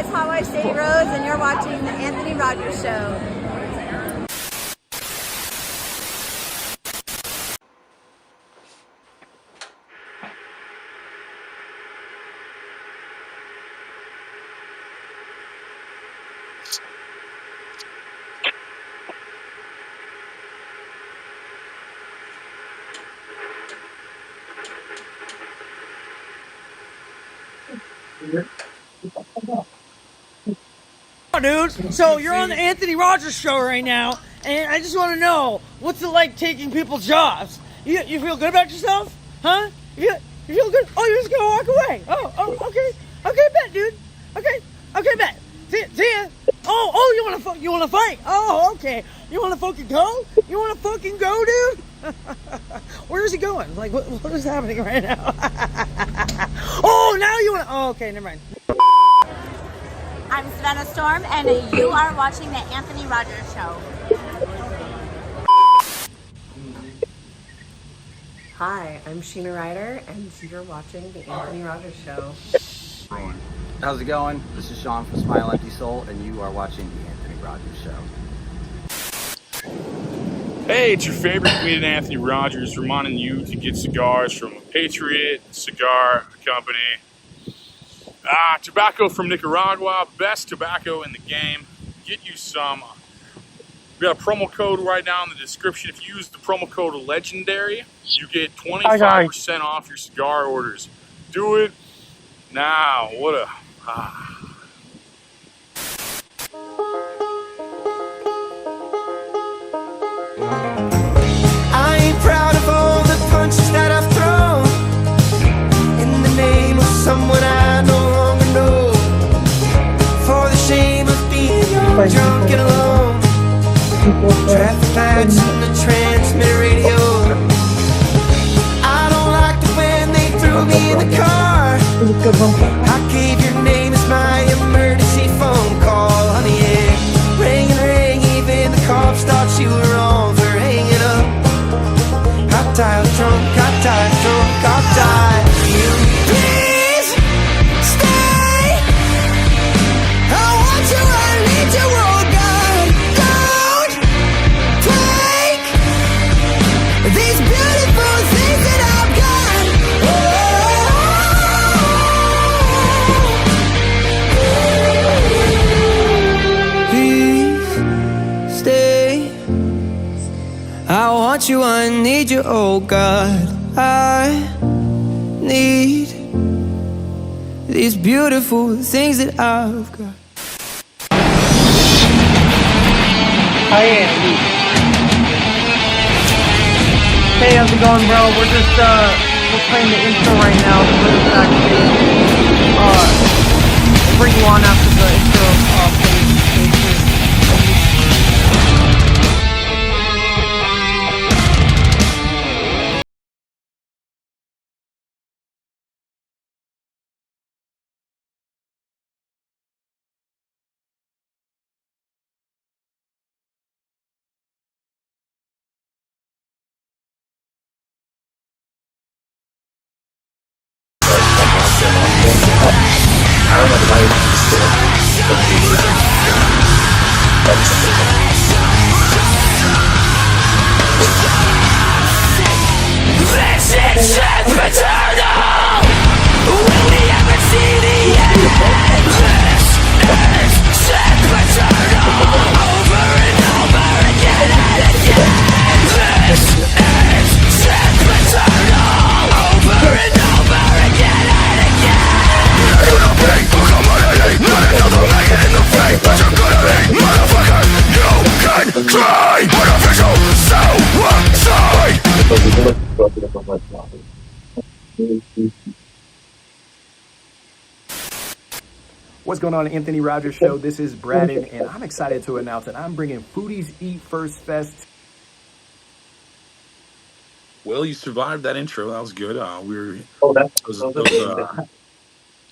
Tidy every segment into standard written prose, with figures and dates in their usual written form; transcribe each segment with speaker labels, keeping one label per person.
Speaker 1: it's Hawaii State Rose, and you're watching the Anthony Rogers Show.
Speaker 2: Dude, so you're on the Anthony Rogers Show right now, and I just want to know, what's it like taking people's jobs? You feel good about yourself? Huh? You feel good? Oh, you're just gonna walk away? Oh, okay, bet, dude. Okay, bet. See ya. Oh, you wanna fight? Oh, okay. You wanna fucking go? You wanna fucking go, dude? Where is he going? Like, what is happening right now? Oh, now you wanna? Oh, okay, never mind.
Speaker 1: I'm Savannah Storm, and you are watching the Anthony Rogers Show.
Speaker 3: Hi, I'm Sheena Ryder, and you're watching the Anthony Rogers Show.
Speaker 4: How's it going? This is Sean from Smile Empty Soul, and you are watching the Anthony Rogers Show.
Speaker 5: Hey, it's your favorite comedian Anthony Rogers reminding you to get cigars from Patriot Cigar Company. Tobacco from Nicaragua, best tobacco in the game. Get you some. We got a promo code right now in the description. If you use the promo code LEGENDARY, you get 25% off your cigar orders. Do it now. What a...
Speaker 6: I ain't proud of all the punches that I've thrown in the name of someone I no longer know. For the shame of being young, drunk and alone. Traffic lights and the transmitter radio. I don't like it when they threw me in the car. I gave your name as my emergency phone call. Honey, yeah, ring and ring. Even the cops thought you were wrong for hanging up. Hot dial drunk, hot dial drunk, hot dial. You please stay. I want you, I need you, oh God. Don't take these beautiful things that I've got. Please stay. I want you, I need you, oh God. I need these beautiful things that I've got.
Speaker 2: Hi, Andy. Hey, how's it going, bro? We're just, we're playing the intro right now to put us backstage. We'll bring you on after the intro,
Speaker 7: What's going on, Anthony Rogers Show? This is Braden, and I'm excited to announce that I'm bringing Foodies Eat First Fest.
Speaker 5: Well, you survived that intro. That was good.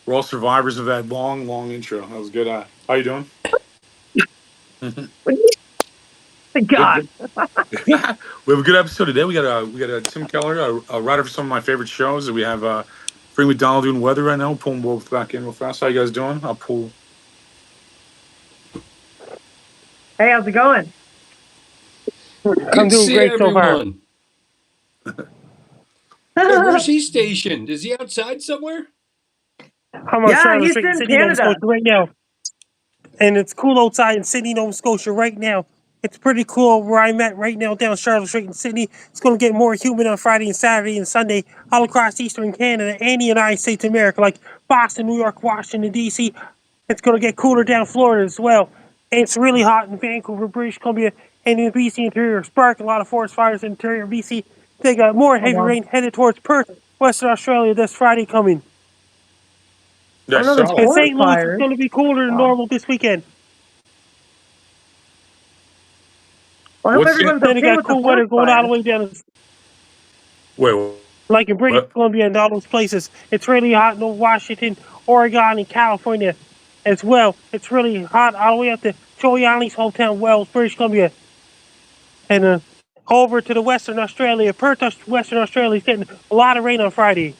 Speaker 5: We're all survivors of that long intro. That was good. How you doing?
Speaker 2: God.
Speaker 5: We have a good episode today. We got a Tim Kelleher, a writer for some of my favorite shows. And we have Frankie MacDonald doing weather right now. Pulling both back in real fast. How you guys doing? I'll pull
Speaker 2: Hey, how's it going?
Speaker 8: I'm doing great so far.
Speaker 9: Hey, where's he stationed? Is he outside somewhere?
Speaker 8: I'm on Charlotte Street in Sydney, Nova Scotia right now. And it's cool outside in Sydney, Nova Scotia right now. It's pretty cool where I'm at right now down Charlotte Street in Sydney. It's going to get more humid on Friday and Saturday and Sunday all across Eastern Canada and the United States of America, like Boston, New York, Washington, D.C. It's going to get cooler down Florida as well. And it's really hot in Vancouver, British Columbia, and in BC interior. Spark a lot of forest fires in interior BC. They got more heavy rain headed towards Perth, Western Australia this Friday coming.
Speaker 5: That's
Speaker 8: And
Speaker 5: solid.
Speaker 8: St. Louis is going to be cooler than normal this weekend.
Speaker 2: Well, I hope everyone's
Speaker 8: Then
Speaker 2: okay
Speaker 8: you got
Speaker 2: with
Speaker 8: cool
Speaker 2: the
Speaker 8: weather
Speaker 2: forest
Speaker 8: going all the
Speaker 2: fires.
Speaker 8: way down,
Speaker 5: Wait,
Speaker 8: like in British
Speaker 5: what?
Speaker 8: Columbia and all those places. It's really hot in Washington, Oregon, and California as well. It's really hot all the way up to Joey Allen's hometown, Wells, British Columbia. And over to the Western Australia, Perth, Western Australia is getting a lot of rain on Friday.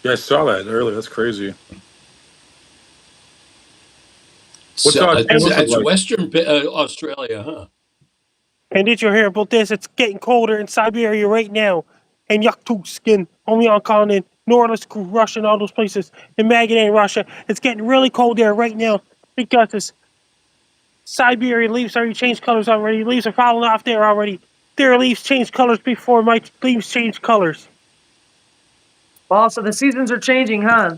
Speaker 5: Yeah, I saw that earlier. That's crazy. What's
Speaker 9: So
Speaker 5: St. Louis
Speaker 9: it's
Speaker 5: like?
Speaker 9: Western Australia, huh?
Speaker 8: And did you hear about this? It's getting colder in Siberia right now. And Yakutsk and only on continent, Norilsk, Russia, and all those places. In Magadan, Russia. It's getting really cold there right now because this Siberian leaves already changed colors already. Leaves are falling off there already. Their leaves changed colors before my leaves changed colors.
Speaker 2: Well, so the seasons are changing, huh?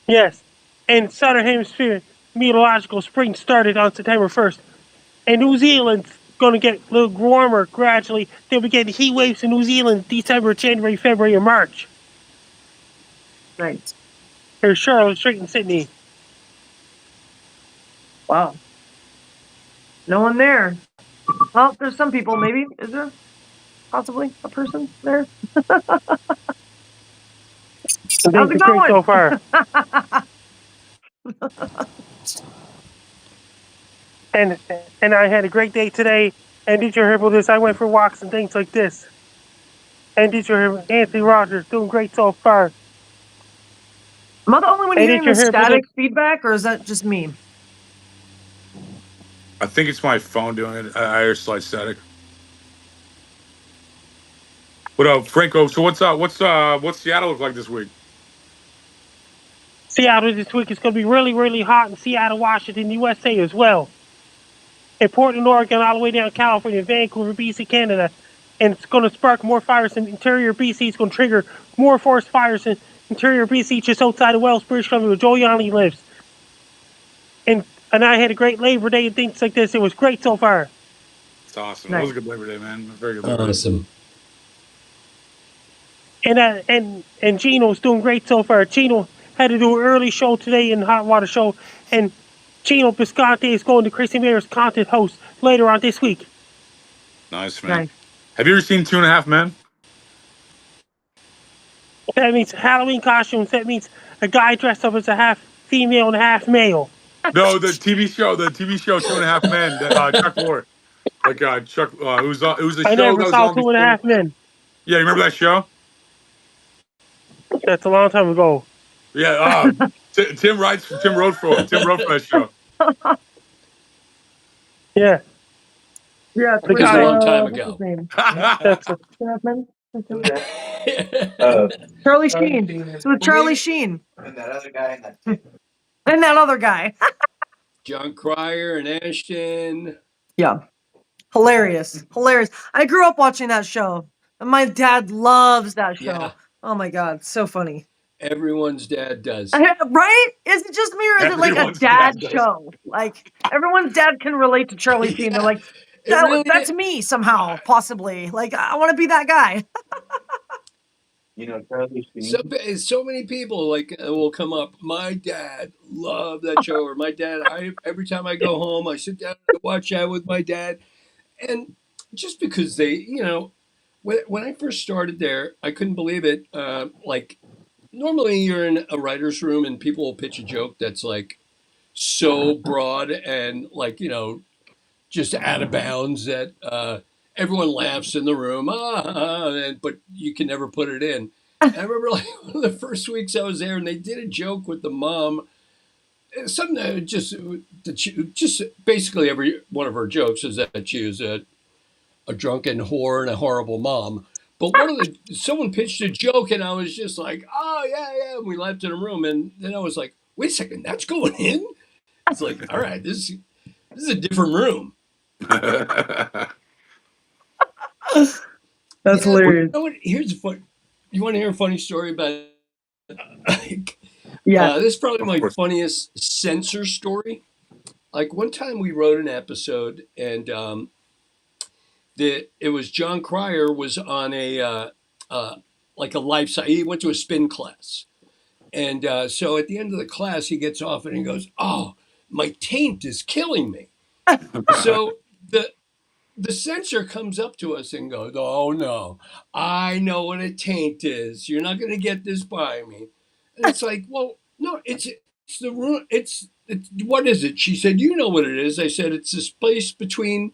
Speaker 8: Yes. And Southern Hemisphere meteorological spring started on September 1st. And New Zealand's going to get a little warmer gradually. They'll be getting heat waves in New Zealand December, January, February, and March.
Speaker 2: Nice.
Speaker 8: Here's Charlotte Street in Sydney.
Speaker 2: Wow. No one there. Well, there's some people, maybe. Is there possibly a person there? How's it going?
Speaker 8: So far. and I had a great day today. And did you hear about this? I went for walks and things like this. And did you hear Anthony Rogers doing great so far?
Speaker 2: Am I the only one hearing the static feedback, or is that just me?
Speaker 5: I think it's my phone doing it. I hear slight static. What up, Franco? So what's Seattle look like this week?
Speaker 8: Seattle this week is going to be really, really hot in Seattle, Washington, USA as well. In Portland, Oregon, all the way down to California, Vancouver, BC, Canada. And it's going to spark more fires in interior BC. It's going to trigger more forest fires in interior BC, just outside of Wells, British Columbia, where Joe Yanni lives. And I had a great Labor Day and things like this. It was great so far.
Speaker 5: It's awesome. Nice. It was a good Labor Day, man. Very good Labor
Speaker 9: Day.
Speaker 8: And Gino's doing great so far. Gino had to do an early show today in Hot Water Show, and Gino Bisconte is going to Chrissy Mayer's content host later on this week.
Speaker 5: Nice, man. Nice. Have you ever seen 2.5 Men?
Speaker 8: That means Halloween costumes. That means a guy dressed up as a half female and half male.
Speaker 5: No, the TV show 2.5 Men that Chuck wore. Like Chuck, it was a show
Speaker 8: I never
Speaker 5: that was
Speaker 8: saw
Speaker 5: on
Speaker 8: 2.5 Men.
Speaker 5: Yeah, you remember that show?
Speaker 8: That's a long time ago.
Speaker 5: Yeah, Tim wrote for that show.
Speaker 8: Yeah.
Speaker 2: Yeah,
Speaker 9: it was a long time ago.
Speaker 2: Charlie Sheen. It's with Charlie Sheen.
Speaker 4: And that other guy.
Speaker 2: And that other guy.
Speaker 9: John Cryer and Ashton.
Speaker 2: Yeah. Hilarious. I grew up watching that show. And my dad loves that show. Yeah. Oh my God. So funny.
Speaker 9: Everyone's dad does.
Speaker 2: Right? Is it just me, or is it like a dad show? Like, everyone's dad can relate to Charlie Sheen. They're like, that's me somehow, possibly. Like, I want to be that guy.
Speaker 9: Charlie Sheen. So many people will come up. My dad loved that show, or my dad. Every time I go home, I sit down and watch that with my dad. And just because they, when I first started there, I couldn't believe it. Normally you're in a writer's room and people will pitch a joke that's like so broad and just out of bounds that everyone laughs in the room, but you can never put it in. And I remember one of the first weeks I was there and they did a joke with the mom something just basically every one of her jokes is that she is a drunken whore and a horrible mom. But someone pitched a joke, and I was just like, oh yeah. And we left in a room, and then I was like, wait a second, that's going in. It's like, all right, this is a different room.
Speaker 2: That's hilarious.
Speaker 9: You know what? Here's a fun. You want to hear a funny story about?
Speaker 2: Yeah.
Speaker 9: This is probably my funniest censor story. Like one time we wrote an episode, and it was John Cryer was on a like a life science. He went to a spin class, and so at the end of the class, he gets off and he goes, "Oh, my taint is killing me." So the censor comes up to us and goes, "Oh no, I know what a taint is. You're not going to get this by me." And it's like, well, no, it's the room. It's what is it? She said, "You know what it is." I said, "It's this place between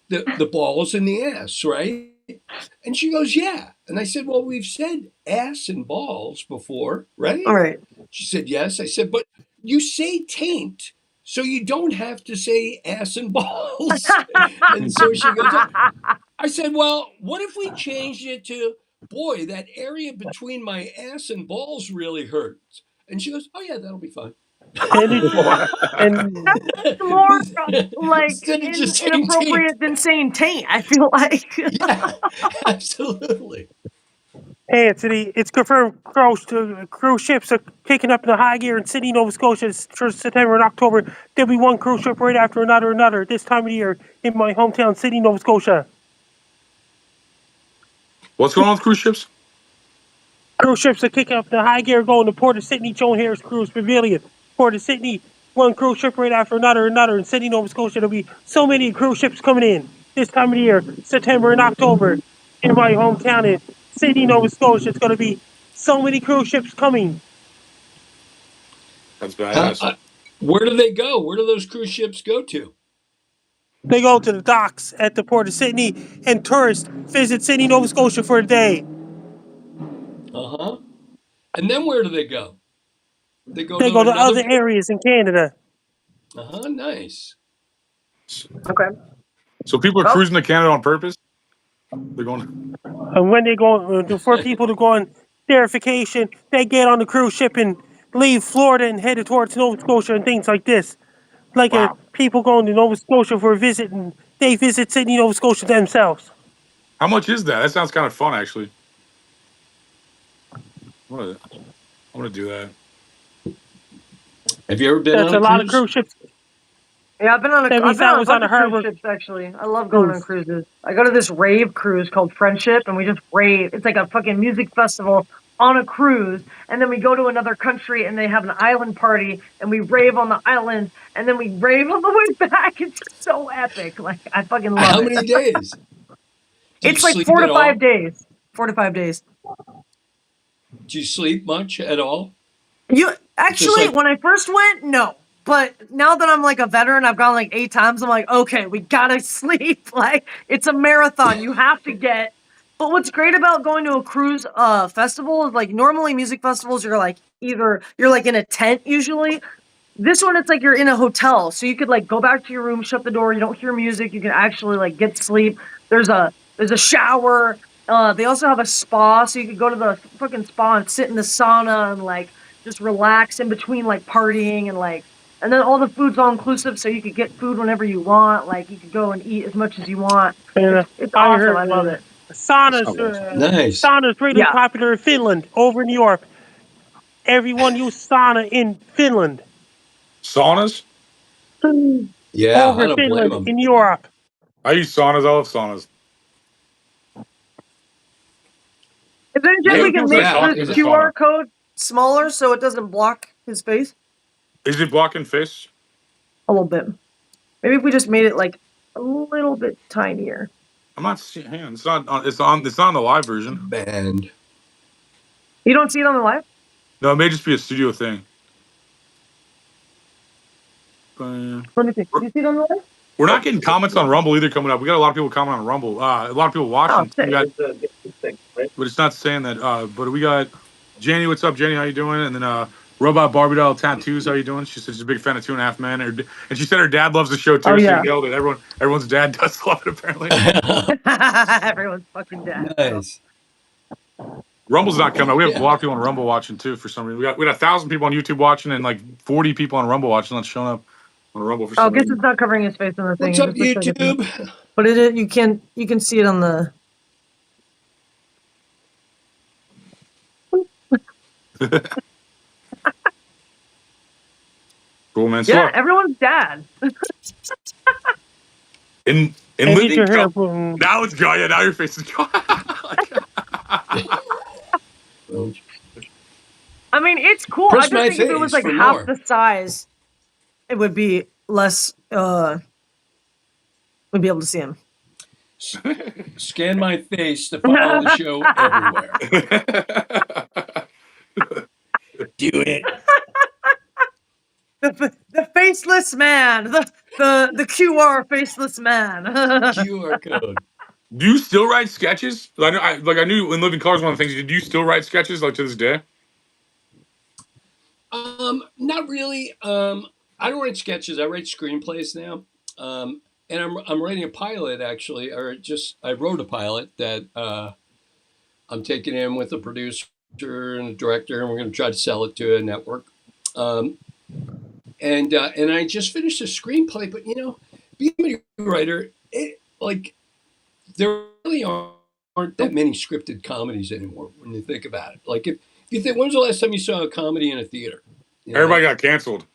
Speaker 9: the balls and the ass, right?" And she goes, "Yeah." And I said, "Well, we've said ass and balls before, right?"
Speaker 2: All right.
Speaker 9: She said, "Yes." I said, "But you say taint, so you don't have to say ass and balls." And so she goes, I said, "Well, what if we changed it to, boy, that area between my ass and balls really hurts?" And she goes, "Oh yeah, that'll be fine."
Speaker 2: And that's more like
Speaker 9: Instead of just saying
Speaker 2: inappropriate than saying taint, I feel like.
Speaker 9: Yeah, absolutely.
Speaker 8: Hey, it's confirmed cruise ships are kicking up the high gear in Sydney, Nova Scotia for September and October. There'll be one cruise ship right after another this time of year in my hometown, Sydney, Nova Scotia.
Speaker 5: What's going on with cruise ships?
Speaker 8: Cruise ships are kicking up the high gear going to Port of Sydney, Joan Harris Cruise Pavilion. Port of Sydney, one cruise ship right after another. In Sydney, Nova Scotia, there'll be so many cruise ships coming in this time of the year, September and October, in my hometown in Sydney, Nova Scotia. It's going to be so many cruise ships coming.
Speaker 5: That's badass.
Speaker 9: Where do they go? Where do those cruise ships go to?
Speaker 8: They go to the docks at the Port of Sydney, and tourists visit Sydney, Nova Scotia for a day.
Speaker 9: Uh-huh. And then where do they go? They go
Speaker 8: to other areas in Canada.
Speaker 9: Uh-huh, nice.
Speaker 2: Okay.
Speaker 5: So people are cruising to Canada on purpose? They're going.
Speaker 8: And when they go, for people to go on their vacation, they get on the cruise ship and leave Florida and headed towards Nova Scotia and things like this. Like people going to Nova Scotia for a visit, and they visit Sydney, Nova Scotia themselves.
Speaker 5: How much is that? That sounds kind of fun, actually. I'm gonna do that.
Speaker 9: Have you ever been on
Speaker 8: a lot of cruise ships?
Speaker 2: Yeah, I've been on a bunch of cruise ships, actually. I love going on cruises. I go to this rave cruise called Friendship, and we just rave. It's like a fucking music festival on a cruise, and then we go to another country, and they have an island party, and we rave on the island, and then we rave on the way back. It's so epic. Like, I fucking love it.
Speaker 9: How many days?
Speaker 2: It's like 4 to 5 days. 4 to 5 days.
Speaker 9: Do you sleep much at all?
Speaker 2: Actually, when I first went, no. But now that I'm like a veteran, I've gone like 8 times. I'm like, okay, we gotta sleep. Like, it's a marathon. You have to get. But what's great about going to a cruise festival is like normally music festivals, you're like either you're like in a tent usually. This one, it's like you're in a hotel, so you could like go back to your room, shut the door. You don't hear music. You can actually like get sleep. There's a shower. They also have a spa, so you could go to the fucking spa and sit in the sauna and like just relax in between like partying and then all the food's all inclusive, so you could get food whenever you want. Like you could go and eat as much as you want. It's awesome. I love it.
Speaker 8: Sauna's really popular in Finland, over in Europe. Everyone uses sauna in Finland.
Speaker 5: Saunas?
Speaker 9: Yeah,
Speaker 8: over
Speaker 9: I don't
Speaker 8: Finland,
Speaker 9: blame them.
Speaker 8: in Europe.
Speaker 5: I use saunas. I love saunas.
Speaker 2: Is there any chance we can make this QR code smaller so it doesn't block his face?
Speaker 5: Is it blocking face?
Speaker 2: A little bit. Maybe if we just made it like a little bit tinier.
Speaker 5: I'm not seeing. Hang on, it's not on the live version.
Speaker 9: Band.
Speaker 2: You don't see it on the live?
Speaker 5: No, it may just be a studio thing.
Speaker 2: Let me see. Do you see it on the live?
Speaker 5: We're not getting comments on Rumble either coming up. We got a lot of people commenting on Rumble. A lot of people watching. But it's not saying that. But we got Jenny. What's up, Jenny? How you doing? And then Robot Barbie doll tattoos. How you doing? She said she's a big fan of 2.5 Men. And she said her dad loves the show too.
Speaker 2: Oh,
Speaker 5: So
Speaker 2: yeah.
Speaker 5: you nailed it. Everyone's dad does love it apparently.
Speaker 2: Everyone's fucking dead.
Speaker 9: Nice.
Speaker 5: Rumble's not coming out. We have a lot of people on Rumble watching too for some reason. We got 1,000 people on YouTube watching and like 40 people on Rumble watching. Not showing up on Rumble for some
Speaker 2: I guess
Speaker 5: reason.
Speaker 2: it's not covering his face on the thing.
Speaker 9: What's up,
Speaker 2: It just looks like it's-
Speaker 9: YouTube?
Speaker 2: But you can see it on the.
Speaker 5: Cool, man.
Speaker 2: Yeah,
Speaker 5: So,
Speaker 2: everyone's dad.
Speaker 5: in
Speaker 8: And
Speaker 5: living
Speaker 8: get your hair
Speaker 5: color, now it's gone. Yeah, now your face is gone.
Speaker 2: I mean, it's cool.
Speaker 9: Press
Speaker 2: I just
Speaker 9: my
Speaker 2: think if it was
Speaker 9: face
Speaker 2: like
Speaker 9: for
Speaker 2: half
Speaker 9: more.
Speaker 2: the size, it would be less. We'd be able to see him.
Speaker 9: Scan my face to follow the show everywhere. Do it.
Speaker 2: The faceless man, the QR faceless man.
Speaker 9: QR code.
Speaker 5: Do you still write sketches? I knew in Living Color is one of the things. Do you still write sketches like to this day?
Speaker 9: Not really. I don't write sketches. I write screenplays now. And I'm writing a pilot actually, I wrote a pilot that I'm taking in with a producer and a director, and we're going to try to sell it to a network. And I just finished a screenplay, but being a writer, there really aren't that many scripted comedies anymore when you think about it. Like if you think, when was the last time you saw a comedy in a theater?
Speaker 5: Everybody got canceled.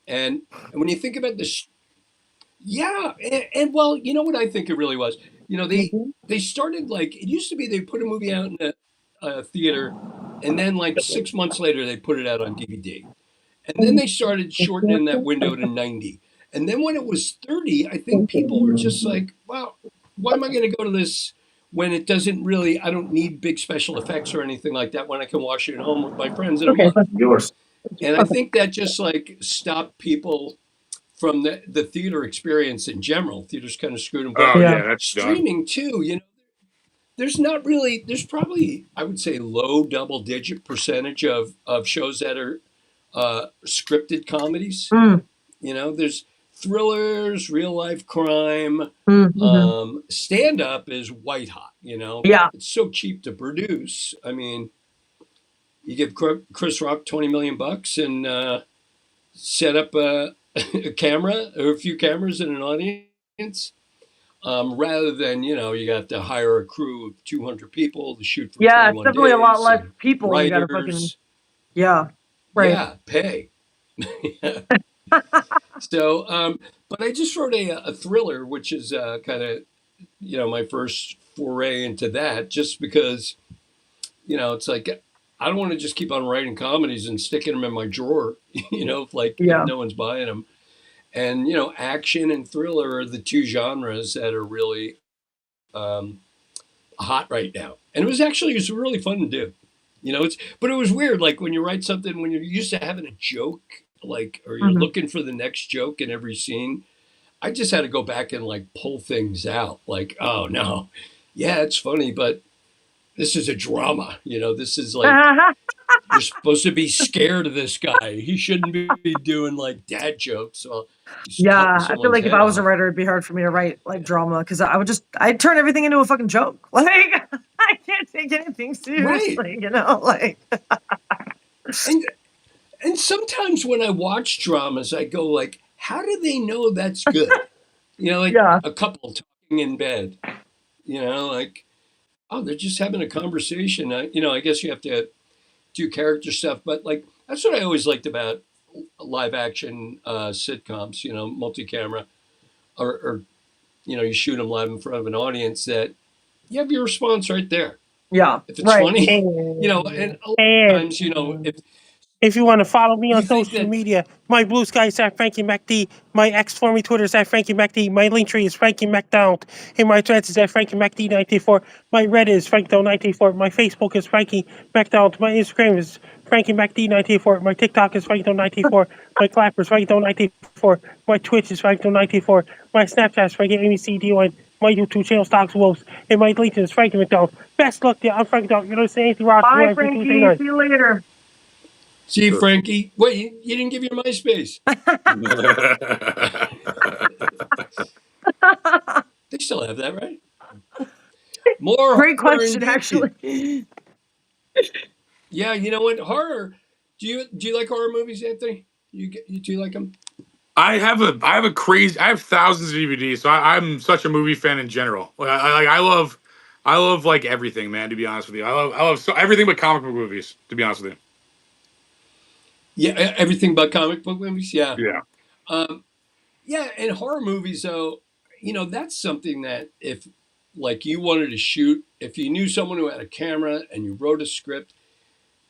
Speaker 9: And when you think about this, yeah, and well, you know what I think it really was? They started like, it used to be they put a movie out in a theater, and then like 6 months later they put it out on DVD. And then they started shortening that window to 90. And then when it was 30, I think people were just like, well, why am I going to go to this when it doesn't really, I don't need big special effects or anything like that when I can watch it at home with my friends in a month.
Speaker 7: Yours.
Speaker 9: And I think that just like stopped people from the theater experience in general. Theater's kind of screwed them. But
Speaker 5: That's
Speaker 9: streaming too, there's probably, I would say, low double-digit percentage of shows that are scripted comedies. There's thrillers, real-life crime. Stand-up is white hot,
Speaker 2: Yeah.
Speaker 9: It's so cheap to produce. I mean, you give Chris Rock $20 million and set up a camera or a few cameras in an audience, rather than you got to hire a crew of 200 people to shoot for 21
Speaker 2: it's definitely
Speaker 9: days,
Speaker 2: a lot less people.
Speaker 9: writers,
Speaker 2: You gotta fucking right.
Speaker 9: pay. So, but I just wrote a thriller, which is kind of my first foray into that, just because it's like I don't want to just keep on writing comedies and sticking them in my drawer, if no one's buying them. And, action and thriller are the two genres that are really hot right now. And it was really fun to do. But it was weird. Like when you write something, when you're used to having a joke, or you're looking for the next joke in every scene, I just had to go back and pull things out. Like, oh no, yeah, it's funny, but this is a drama. This is you're supposed to be scared of this guy. He shouldn't be doing dad jokes. So
Speaker 2: I feel like if I was a writer, it'd be hard for me to write drama because I'd turn everything into a fucking joke. I can't take anything seriously,
Speaker 9: right. And sometimes when I watch dramas, I go how do they know that's good? A couple talking in bed, oh, they're just having a conversation. I guess you have to do character stuff, but that's what I always liked about live action sitcoms, multi-camera, or you shoot them live in front of an audience that you have your response right there.
Speaker 2: Yeah.
Speaker 9: If it's funny, and a lot of times,
Speaker 8: if you want to follow me on social media, my blue sky is at Frankie MacD. My X for me Twitter is at Frankie MacD. My link tree is Frankie MacDonald. And my threads is at Frankie MacD 94. My Reddit is FrankDo94. My Facebook is Frankie MacDonald. My Instagram is Frankie MacD 94. My TikTok is FrankDo94. My Clapper is FrankDo94. My Twitch is FrankDo94. My Snapchat is Frankie AMCD1. My YouTube channel Stocks Wolves. And my LinkedIn is Frankie MacDonald. Best luck to you. I'm Frankie MacDonald. You're listening to Anthony Rock.
Speaker 2: Bye, Frankie. See you later.
Speaker 9: See, Frankie, wait, you didn't give your MySpace. They still have that, right? More
Speaker 2: Great
Speaker 9: horror
Speaker 2: question,
Speaker 9: indeed.
Speaker 2: actually.
Speaker 9: Yeah, you know what? Horror. Do you like horror movies, Anthony? You do like them?
Speaker 5: I have thousands of DVDs, so I'm such a movie fan in general. I love like everything, man. To be honest with you, I love everything but comic book movies. To be honest with you,
Speaker 9: Yeah, everything but comic book movies. Yeah.
Speaker 5: yeah.
Speaker 9: Yeah, and horror movies, though, that's something that if, like, you wanted to shoot, if you knew someone who had a camera and you wrote a script,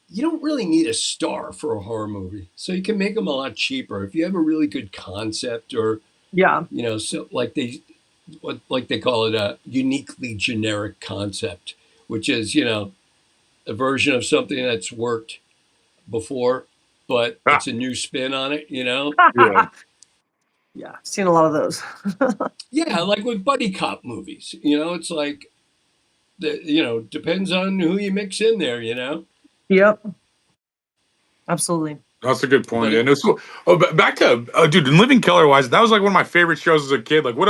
Speaker 9: you don't really need a star for a horror movie. So you can make them a lot cheaper if you have a really good concept, or
Speaker 2: Yeah.
Speaker 9: so like they call it a uniquely generic concept, which is a version of something that's worked before, but it's a new spin on it.
Speaker 5: Yeah.
Speaker 2: Yeah, seen a lot of those.
Speaker 9: Yeah, like with buddy cop movies, it's like depends on who you mix in there.
Speaker 2: Yep. Absolutely.
Speaker 5: That's a good point.
Speaker 9: But-
Speaker 5: Yeah, no, so back to dude, in Living Color wise, that was like one of my favorite shows as a kid. Like what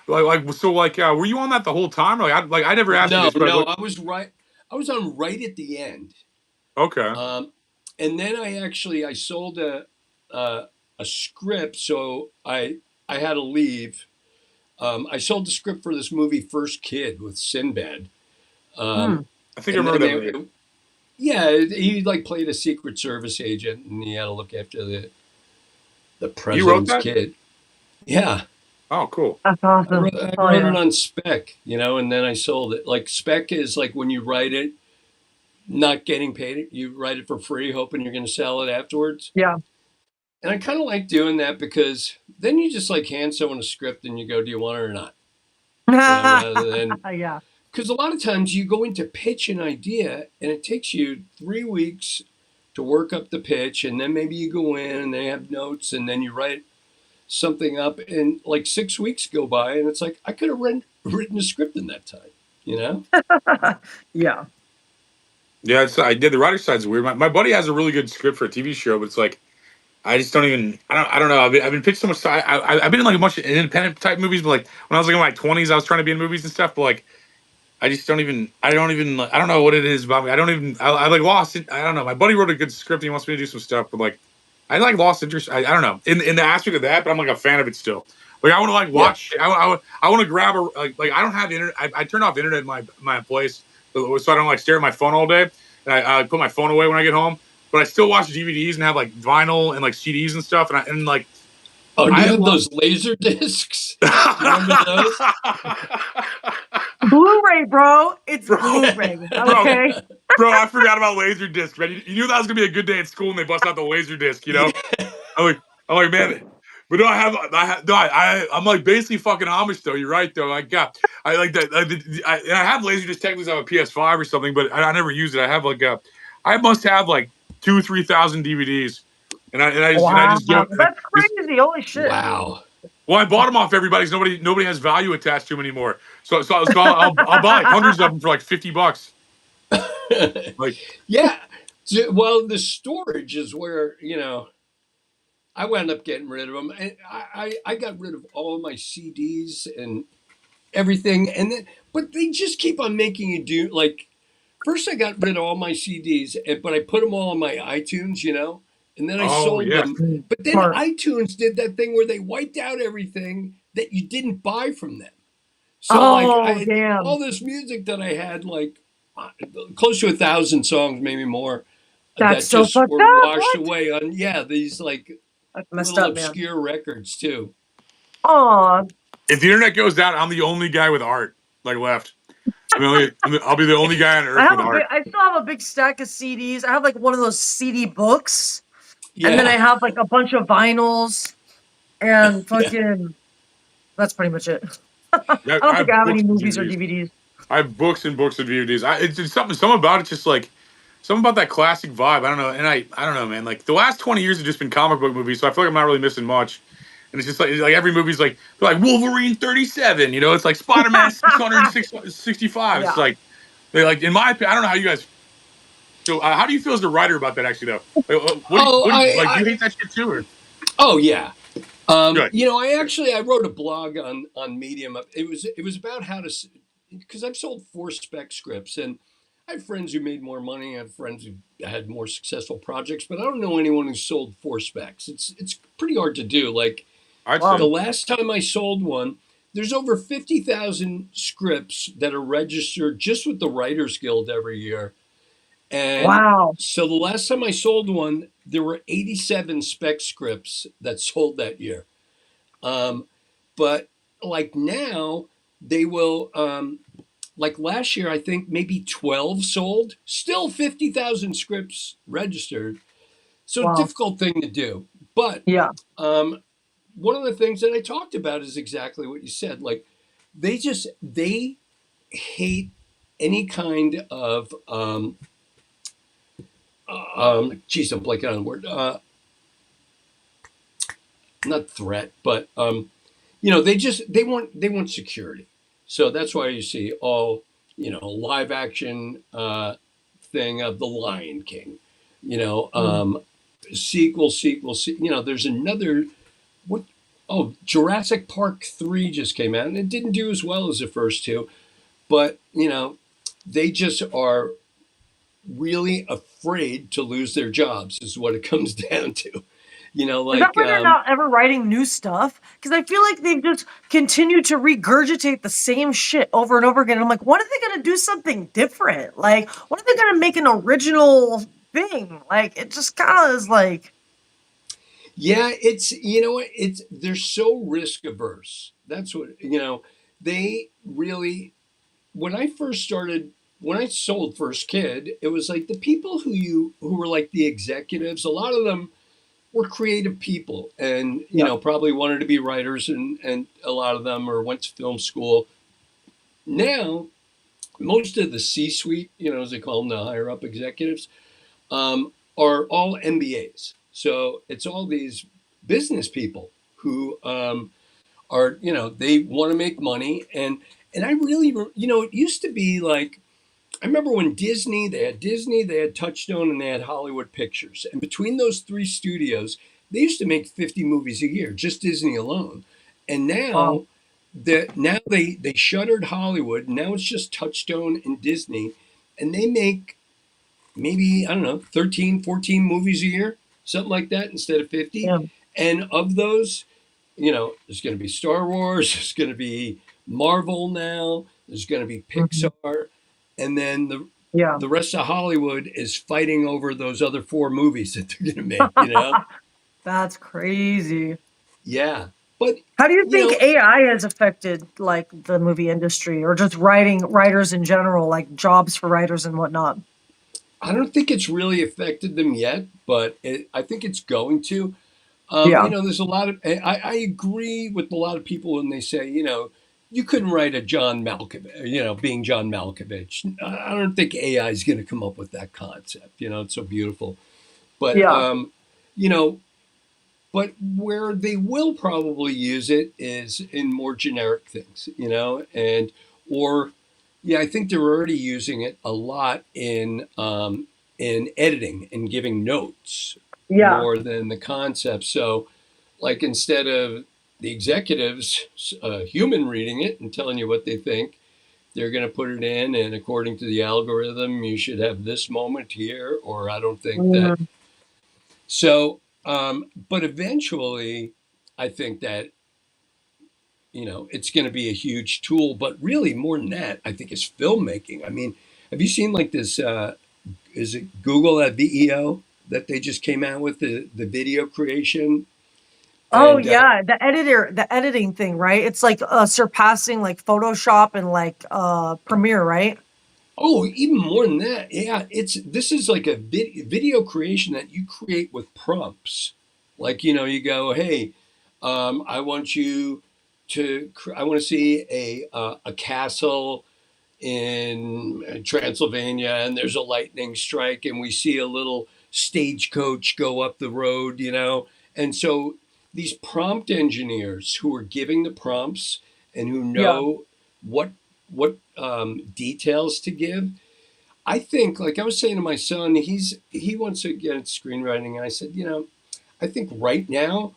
Speaker 5: were you on that the whole time? I never asked you this, but
Speaker 9: I was right. I was on right at the end.
Speaker 5: okay.
Speaker 9: And then I sold a script, so I had to leave. I sold the script for this movie First Kid with Sinbad.
Speaker 5: I think I remember that movie.
Speaker 9: Yeah, he like played a Secret Service agent, and he had to look after the president's kid. Yeah.
Speaker 5: Oh, cool.
Speaker 2: That's awesome.
Speaker 9: I wrote it on spec, and then I sold it. Like spec is like when you write it, not getting paid. You write it for free, hoping you're going to sell it afterwards.
Speaker 2: Yeah.
Speaker 9: And I kind of like doing that because then you just like hand someone a script and you go, "Do you want it or not?" Rather than
Speaker 2: yeah.
Speaker 9: Because a lot of times you go in to pitch an idea and it takes you 3 weeks to work up the pitch, and then maybe you go in and they have notes, and then you write something up, and like 6 weeks go by, and it's like I could have written a script in that time,
Speaker 2: Yeah.
Speaker 5: Yeah, I did. The writer side's weird. My buddy has a really good script for a TV show, but it's like I just don't even. I don't know. I've been pitched so much. I've been in like a bunch of independent type movies, but like when I was like in my 20s, I was trying to be in movies and stuff. But like I just don't even. I don't know what it is about me. I like lost it. I don't know. My buddy wrote a good script. And he wants me to do some stuff, but like I like lost interest. I don't know in the aspect of that, but I'm like a fan of it still. Like I want to like watch. Yeah. I want to grab a like I don't have internet. I turned off internet in my place, so I don't like stare at my phone all day. And I put my phone away when I get home, but I still watch DVDs and have like vinyl and like CDs and stuff. And like,
Speaker 9: oh, do you have those laser discs? Remember those?
Speaker 2: Blu-ray, bro. It's Blu-ray. Okay.
Speaker 5: Bro, I forgot about laser discs, man. You knew that was gonna be a good day at school, and they bust out the laser disc. I'm like, man. But no, I'm like basically fucking Amish though. You're right though. Like, yeah, I like that. I have laser disc technically on a PS5 or something, but I never use it. I have I must have like 2,000-3,000 DVDs, and I just
Speaker 2: that's crazy. Holy shit!
Speaker 9: Wow.
Speaker 5: Well, I bought them off everybody. Nobody has value attached to them anymore. So I'll buy like hundreds of them for like $50. Like,
Speaker 9: yeah. Well, the storage is where I wound up getting rid of them, and I got rid of all of my CDs and everything, but they just keep on making you do like. First, I got rid of all my CDs, but I put them all on my iTunes, and then I sold them. But then iTunes did that thing where they wiped out everything that you didn't buy from them. So all this music that I had, like close to 1,000 songs, maybe more,
Speaker 2: that
Speaker 9: just
Speaker 2: were
Speaker 9: washed away on these like little obscure records too.
Speaker 2: Aw.
Speaker 5: If the internet goes down, I'm the only guy with art like left. I'll be the only guy on earth with art.
Speaker 2: I still have a big stack of CDs. I have like one of those CD books, and then I have like a bunch of vinyls, and fucking. That's pretty much it. I don't think I have any movies or DVDs.
Speaker 5: I have books and books and DVDs. It's something about it, just like something about that classic vibe. I don't know, and I don't know, man. Like the last 20 years have just been comic book movies, so I feel like I'm not really missing much. And it's just like every movie's like they're like Wolverine 37, it's like Spider-Man 665. Yeah. It's like they like in my opinion, I don't know how you guys. So how do you feel as the writer about that? Actually, though, do you hate that shit too, or?
Speaker 9: Oh yeah.
Speaker 5: Good.
Speaker 9: You know, I wrote a blog on Medium. It was about how to, because I've sold 4 spec scripts, and I have friends who made more money. I have friends who had more successful projects, but I don't know anyone who sold 4 specs. It's pretty hard to do. Like the last time I sold one, there's over 50,000 scripts that are registered just with the Writers Guild every year. And so the last time I sold one, there were 87 spec scripts that sold that year. But like now, they will, like last year, I think maybe 12 sold, still 50,000 scripts registered. So difficult thing to do. But one of the things that I talked about is exactly what you said. Like they hate any kind of, geez, I'm blanking on the word. Not threat, but you know, they want security. So that's why you see all, you know, live action thing of The Lion King. You know, sequel. You know, there's another Jurassic Park 3 just came out, and it didn't do as well as the first 2, but you know, they just are really afraid to lose their jobs is what it comes down to. You know, like
Speaker 2: is that why they're not ever writing new stuff? Because I feel like they just continue to regurgitate the same shit over and over again. I'm like, when are they going to do something different? Like, when are they going to make an original thing? Like, it just kind of is like.
Speaker 9: Yeah, it's, you know what, they're so risk averse. That's what, you know, they really, when I sold First Kid, it was like the people who were like the executives, a lot of them were creative people and, you know, probably wanted to be writers and a lot of them or went to film school. Now, most of the C-suite, you know, as they call them, the higher up executives, are all MBAs. So it's all these business people who are, you know, they want to make money. And I really, you know, it used to be like, I remember when they had Touchstone, and they had Hollywood Pictures. And between those 3 studios, they used to make 50 movies a year, just Disney alone. And now, they shuttered Hollywood. Now it's just Touchstone and Disney. And they make maybe, I don't know, 13, 14 movies a year, something like that, instead of 50. Yeah. And of those, you know, there's going to be Star Wars, there's going to be Marvel now, there's going to be Pixar. And then the rest of Hollywood is fighting over those other 4 movies that they're going to make, you know?
Speaker 2: That's crazy.
Speaker 9: Yeah. But
Speaker 2: how do you think AI has affected like the movie industry or just writers in general, like jobs for writers and whatnot?
Speaker 9: I don't think it's really affected them yet, but I think it's going to. You know, there's a lot of, I agree with a lot of people when they say, you know, you couldn't write a John Malkovich, you know, being John Malkovich. I don't think AI is going to come up with that concept. You know, it's so beautiful. But, you know, but where they will probably use it is in more generic things, you know, I think they're already using it a lot in editing and giving notes more than the concept. So, like, instead of the executives, human reading it and telling you what they think, they're going to put it in, and according to the algorithm, you should have this moment here, or I don't think that. So, but eventually, I think that, you know, it's going to be a huge tool. But really, more than that, I think is filmmaking. I mean, have you seen like this? Is it Google at VEO that they just came out with the video creation?
Speaker 2: Oh yeah, the editing thing, right? It's like surpassing like Photoshop and like Premiere, right?
Speaker 9: Oh, even more than that. Yeah, this is like a video creation that you create with prompts. Like, you know, you go, hey, I want to see a castle in Transylvania, and there's a lightning strike, and we see a little stagecoach go up the road, you know. And so these prompt engineers who are giving the prompts and who know what details to give, I think, like I was saying to my son, he wants to get into screenwriting, and I said, I think right now,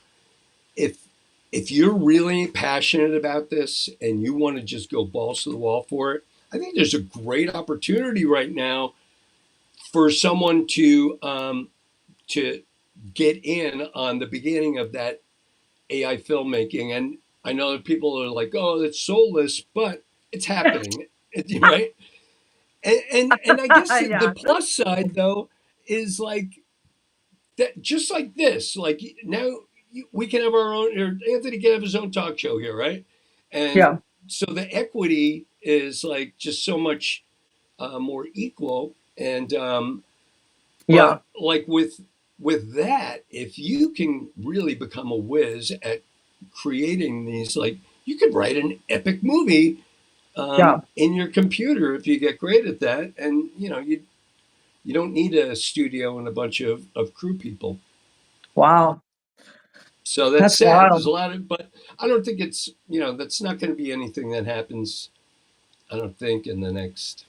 Speaker 9: if you're really passionate about this and you want to just go balls to the wall for it, I think there's a great opportunity right now for someone to get in on the beginning of that AI filmmaking. And I know that people are like, "Oh, that's soulless," but it's happening, right? And I guess the plus side though is like that, just like this, like now we can have our own, or Anthony can have his own talk show here, right? And
Speaker 2: Yeah.
Speaker 9: so the equity is like just so much more equal. And
Speaker 2: Yeah.
Speaker 9: but like with that, if you can really become a whiz at creating these, like you could write an epic movie in your computer if you get great at that, and you don't need a studio and a bunch of crew people.
Speaker 2: Wow.
Speaker 9: So that's sad.
Speaker 2: Wild.
Speaker 9: There's a lot of, but I don't think it's, that's not going to be anything that happens, I don't think, in the next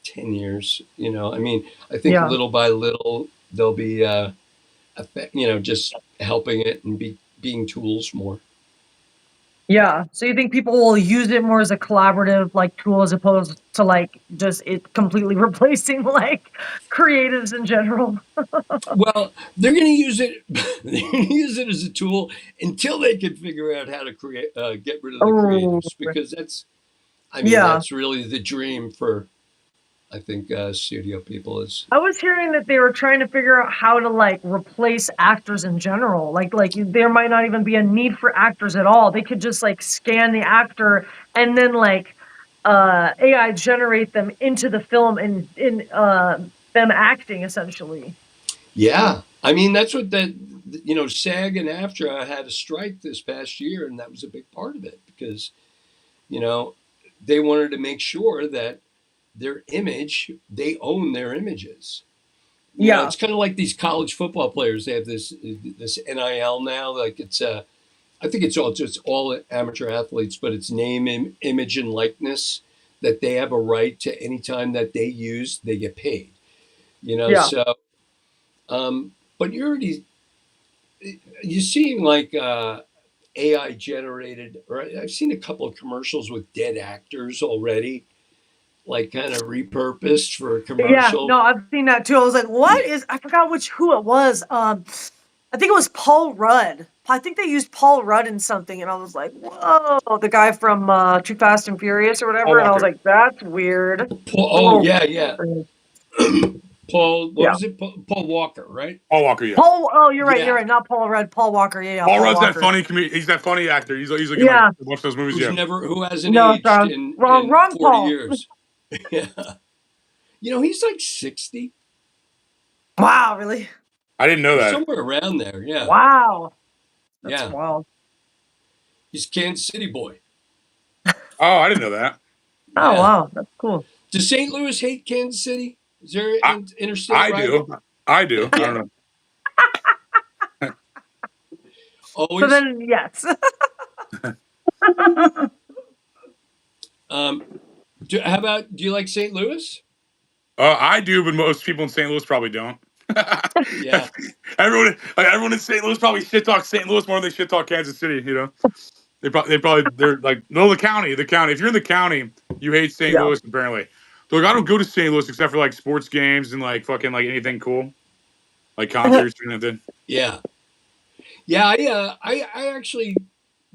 Speaker 9: 10 years. I mean, I think little by little, they'll be, just helping it and being tools more.
Speaker 2: Yeah. So you think people will use it more as a collaborative like tool as opposed to like just it completely replacing like creatives in general?
Speaker 9: Well, they're going to use it. They're going to use it as a tool until they can figure out how to create, get rid of the creatives, because that's really the dream for, I think, studio people is.
Speaker 2: I was hearing that they were trying to figure out how to like replace actors in general. Like there might not even be a need for actors at all. They could just like scan the actor and then like AI generate them into the film and in them acting essentially.
Speaker 9: Yeah, I mean that's what SAG and AFTRA had a strike this past year, and that was a big part of it because they wanted to make sure that their image, they own their images. It's kind of like these college football players. They have this NIL now. Like I think it's all amateur athletes, but it's name, image, and likeness that they have a right to. Anytime that they use, they get paid. So. But you're seeing like AI generated, or I've seen a couple of commercials with dead actors already, like kind of repurposed for a commercial.
Speaker 2: Yeah, no, I've seen that too. I was like, I forgot who it was. I think it was Paul Rudd. I think they used Paul Rudd in something, and I was like, whoa, the guy from Too Fast and Furious or whatever. And I was like, that's weird.
Speaker 9: Yeah. Paul, was it? Paul Walker, right?
Speaker 5: Paul Walker, yeah.
Speaker 2: You're right. You're right. Not Paul Rudd. Paul Walker. Yeah.
Speaker 5: Paul Rudd's that funny comedian. He's that funny actor. He's like watch those movies.
Speaker 9: Who hasn't aged in 40 years. Yeah. He's like 60.
Speaker 2: Wow, really?
Speaker 5: I didn't know that.
Speaker 9: Somewhere around there. Yeah.
Speaker 2: Wow. That's wild.
Speaker 9: He's a Kansas City boy.
Speaker 5: Oh, I didn't know that.
Speaker 2: Oh, wow. That's cool.
Speaker 9: Does St. Louis hate Kansas City? Is there interstate?
Speaker 5: I do. I don't
Speaker 9: know.
Speaker 2: Always. So then, yes.
Speaker 9: Do you like St. Louis?
Speaker 5: I do, but most people in St. Louis probably don't.
Speaker 9: Yeah.
Speaker 5: Everyone in St. Louis probably shit talks St. Louis more than they shit talk Kansas City. They're like, no, the county. If you're in the county, you hate St. Louis apparently. So like, I don't go to St. Louis except for like sports games and like fucking like anything cool, like concerts or anything.
Speaker 9: Yeah. I actually,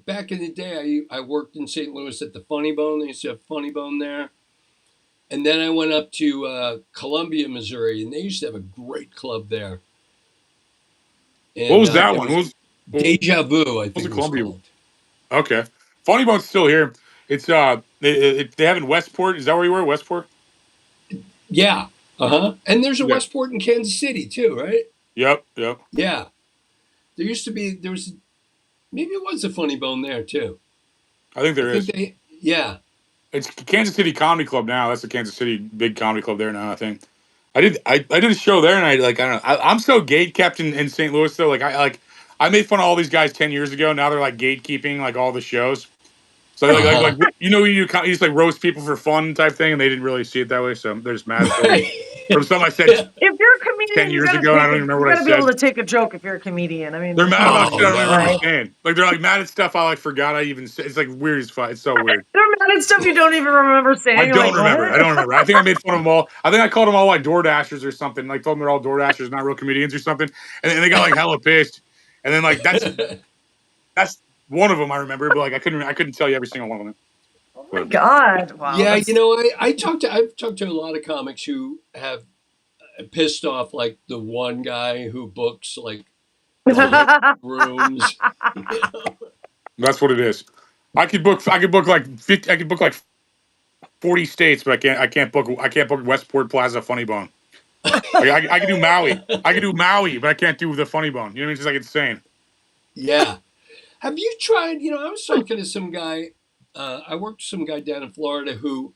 Speaker 9: back in the day, I worked in St. Louis at the Funny Bone. They used to have Funny Bone there. And then I went up to Columbia, Missouri, and they used to have a great club there. And,
Speaker 5: what was that one?
Speaker 9: Deja Vu, I think.
Speaker 5: Columbia? Okay. Funny Bone's still here. It's they have in Westport. Is that where you were? Westport?
Speaker 9: Yeah. And there's a Westport in Kansas City too, right?
Speaker 5: Yep.
Speaker 9: Yeah. There was maybe it was a Funny Bone there too.
Speaker 5: I think there is.
Speaker 9: Yeah.
Speaker 5: It's Kansas City Comedy Club now. That's the Kansas City big comedy club there now, I think. I did a show there, and I don't know. I'm so gate kept in St. Louis though. I made fun of all these guys 10 years ago. Now they're like gatekeeping like all the shows. So like you know, you just like roast people for fun type thing, and they didn't really see it that way. So they're just mad from something I said
Speaker 2: If you're a comedian,
Speaker 5: 10 years ago, and I don't even remember what I said.
Speaker 2: You gotta be able to take a joke if you're a comedian. I mean,
Speaker 5: they're mad about shit I don't even understand. Like they're like mad at stuff I like forgot I even said. It's like weird as fuck. It's so weird.
Speaker 2: They're mad at stuff you don't even remember saying.
Speaker 5: I don't remember. I think I made fun of them all. I think I called them all like DoorDashers or something. Like told them they're all DoorDashers, not real comedians or something. And they got like hella pissed. And then like that's one of them I remember, but like I couldn't tell you every single one of them.
Speaker 2: Oh my God! Wow.
Speaker 9: Yeah, you know, I've talked to a lot of comics who have pissed off like the one guy who books like rooms. You know?
Speaker 5: That's what it is. I could book like 50. I could book like 40 states, but I can't book Westport Plaza Funny Bone. Like, I can do Maui. I can do Maui, but I can't do the Funny Bone. You know what I mean? It's just like insane.
Speaker 9: Yeah. Have you tried? You know, I was talking to some guy. I worked with some guy down in Florida who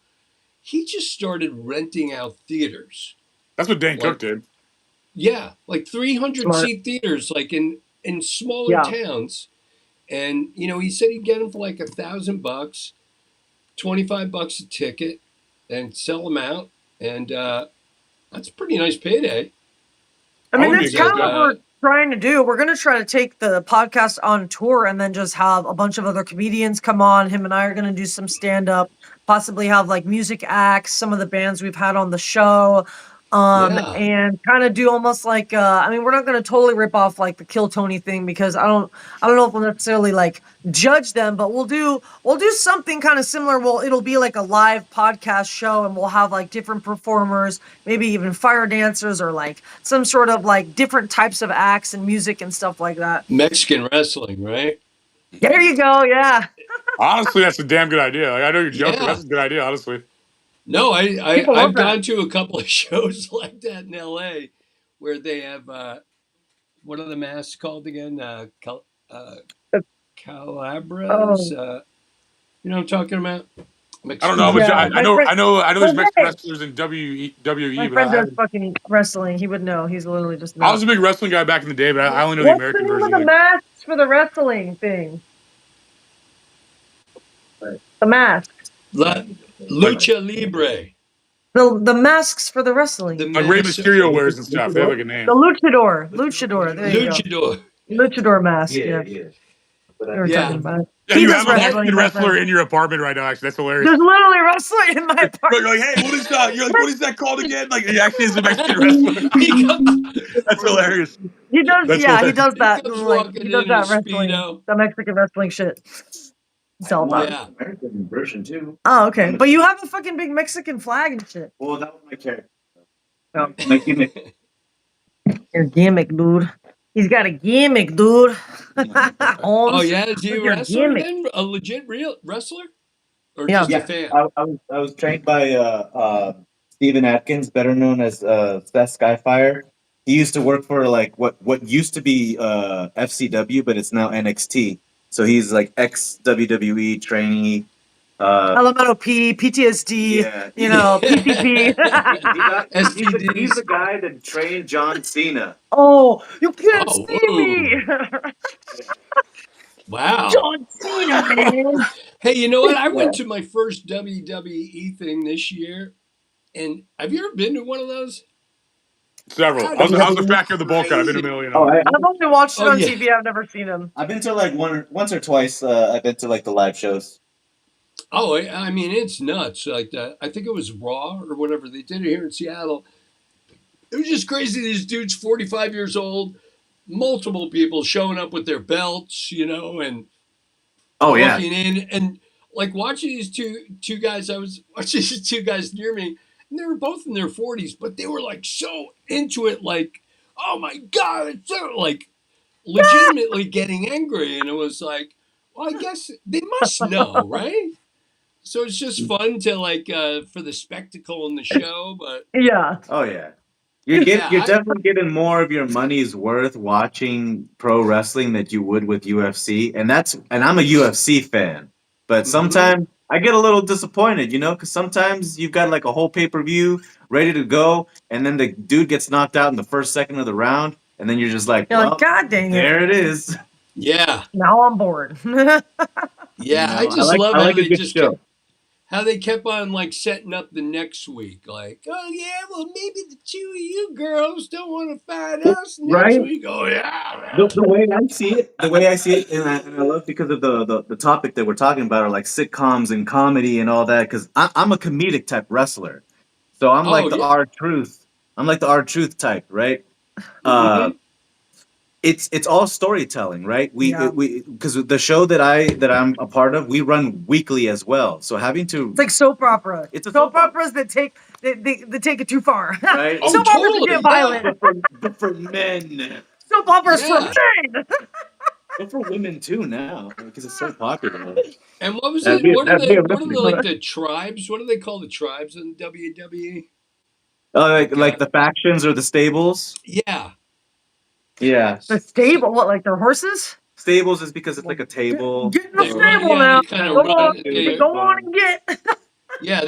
Speaker 9: he just started renting out theaters.
Speaker 5: That's what Dan Cook did.
Speaker 9: Yeah, like 300 seat theaters, like in smaller towns. And you know, he said he'd get them for like $1,000, $25 a ticket, and sell them out. And that's a pretty nice payday.
Speaker 2: I mean, that's kind of what we're trying to do. We're going to try to take the podcast on tour and then just have a bunch of other comedians come on. Him and I are going to do some stand-up, possibly have like music acts, some of the bands we've had on the show, and kind of do almost like, I mean, we're not going to totally rip off like the Kill Tony thing because I don't know if we'll necessarily like judge them, but we'll do something kind of similar. Well, it'll be like a live podcast show and we'll have like different performers, maybe even fire dancers or like some sort of like different types of acts and music and stuff like that.
Speaker 9: Mexican wrestling, right?
Speaker 2: There you go. Yeah.
Speaker 5: Honestly, that's a damn good idea. Like, I know you're joking. That's a good idea, honestly.
Speaker 9: No, I've gone to a couple of shows like that in LA where they have what are the masks called again? Calabras. You know what I'm talking about?
Speaker 5: I don't know, but I know there's Mexican wrestlers in WWE.
Speaker 2: My friend does fucking wrestling. He would know. He's literally just.
Speaker 5: I was a big wrestling guy back in the day, but I only know the American version.
Speaker 2: What's the name of the masks for the wrestling thing? The masks.
Speaker 9: Lucha Libre.
Speaker 2: The masks for the wrestling.
Speaker 5: Like Rey Mysterio wears and stuff. They have like a name.
Speaker 2: The luchador. There you go. Luchador mask. Yeah. Talking about.
Speaker 5: Yeah, you have a Mexican wrestler in your apartment right now. Actually, that's hilarious.
Speaker 2: There's literally a wrestler in my apartment.
Speaker 5: You're like, hey, what is that? You're like, what is that called again? Like, he actually is a Mexican wrestler. That's hilarious.
Speaker 2: He does. He does that.
Speaker 9: He does
Speaker 2: that wrestling. The Mexican wrestling shit. It's all about
Speaker 10: American version too.
Speaker 2: Oh, okay. But you have a fucking big Mexican flag and shit.
Speaker 10: Well, that was my character.
Speaker 2: My gimmick. Your gimmick, dude. He's got a gimmick, dude.
Speaker 9: Oh yeah, is he a wrestler then? A legit real wrestler? Or just a fan?
Speaker 10: I was trained by Steven Atkins, better known as Seth Skyfire. He used to work for like what used to be FCW, but it's now NXT. So he's like ex-WWE trainee.
Speaker 2: Elemental P, PTSD, you know, PTP.
Speaker 10: He's the guy that trained John Cena.
Speaker 2: Oh, you can't see me.
Speaker 9: Wow.
Speaker 2: John Cena, man.
Speaker 9: Hey, you know what? I went to my first WWE thing this year. And have you ever been to one of those?
Speaker 5: Several. I was the back of the bulk. I've been a million.
Speaker 2: I've only watched it on TV. I've never seen them.
Speaker 10: I've been to like once or twice. I've been to like the live shows.
Speaker 9: Oh, I mean, it's nuts. Like I think it was Raw or whatever. They did it here in Seattle. It was just crazy. These dudes, 45 years old, multiple people showing up with their belts, you know, and walking in and like watching these two guys. I was watching these two guys near me. And they were both in their 40s, but they were like so into it, like, oh my God, it's so like legitimately getting angry. And it was like, well, I guess they must know, right? So it's just fun to like for the spectacle and the show, but
Speaker 10: oh yeah, you're definitely getting more of your money's worth watching pro wrestling than you would with UFC, and I'm a UFC fan, but sometimes I get a little disappointed, you know, because sometimes you've got like a whole pay-per-view ready to go, and then the dude gets knocked out in the first second of the round, and then you're just like,
Speaker 2: God dang it.
Speaker 10: There it is.
Speaker 9: Yeah.
Speaker 2: Now I'm bored.
Speaker 9: Yeah, I
Speaker 10: know,
Speaker 9: just love
Speaker 10: I
Speaker 9: how
Speaker 10: like a
Speaker 9: they
Speaker 10: good
Speaker 9: just
Speaker 10: show.
Speaker 9: how they kept on like setting up the next week. Like, oh yeah, well maybe the two of you girls don't want to find us next
Speaker 10: Right?
Speaker 9: week. Oh yeah.
Speaker 10: The way I see it, and I love because of the topic that we're talking about are like sitcoms and comedy and all that. Because I'm a comedic type wrestler, so I'm like
Speaker 9: Oh
Speaker 10: the
Speaker 9: yeah.
Speaker 10: R Truth. I'm like the R Truth type, right?
Speaker 9: Mm-hmm.
Speaker 10: Uh, it's all storytelling, right? We because the show that I'm a part of, we run weekly as well. So having to
Speaker 2: It's like soap opera.
Speaker 10: it's a
Speaker 2: Soap operas that take they take it too far.
Speaker 10: right?
Speaker 9: Oh
Speaker 2: Soap operas that get
Speaker 9: totally. Yeah.
Speaker 2: violent.
Speaker 10: But for men,
Speaker 2: Soap operas for
Speaker 9: Yeah.
Speaker 2: men.
Speaker 10: but for women too now because it's so popular.
Speaker 9: And what was
Speaker 10: That'd
Speaker 9: it?
Speaker 10: be
Speaker 9: What are
Speaker 10: that'd be
Speaker 9: the
Speaker 10: a
Speaker 9: what are the
Speaker 10: wrestling.
Speaker 9: like the tribes? What do they call the tribes in WWE?
Speaker 10: Like the factions or the stables.
Speaker 9: Yeah.
Speaker 10: Yeah.
Speaker 2: The stable, what, like their horses?
Speaker 10: Stables is because it's like a table.
Speaker 2: Get in the
Speaker 9: They run,
Speaker 2: stable
Speaker 9: yeah,
Speaker 2: now.
Speaker 9: they kind
Speaker 2: Go
Speaker 9: of run.
Speaker 2: on,
Speaker 9: They,
Speaker 2: go on and get.
Speaker 9: yeah,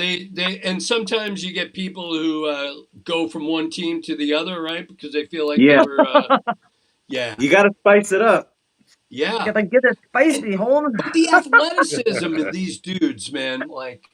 Speaker 9: and sometimes you get people who go from one team to the other, right? Because they feel like
Speaker 10: Yeah.
Speaker 9: they're, yeah,
Speaker 10: You gotta spice it up.
Speaker 9: yeah.
Speaker 2: Gotta get it spicy, home.
Speaker 9: But the athleticism in these dudes, man, like,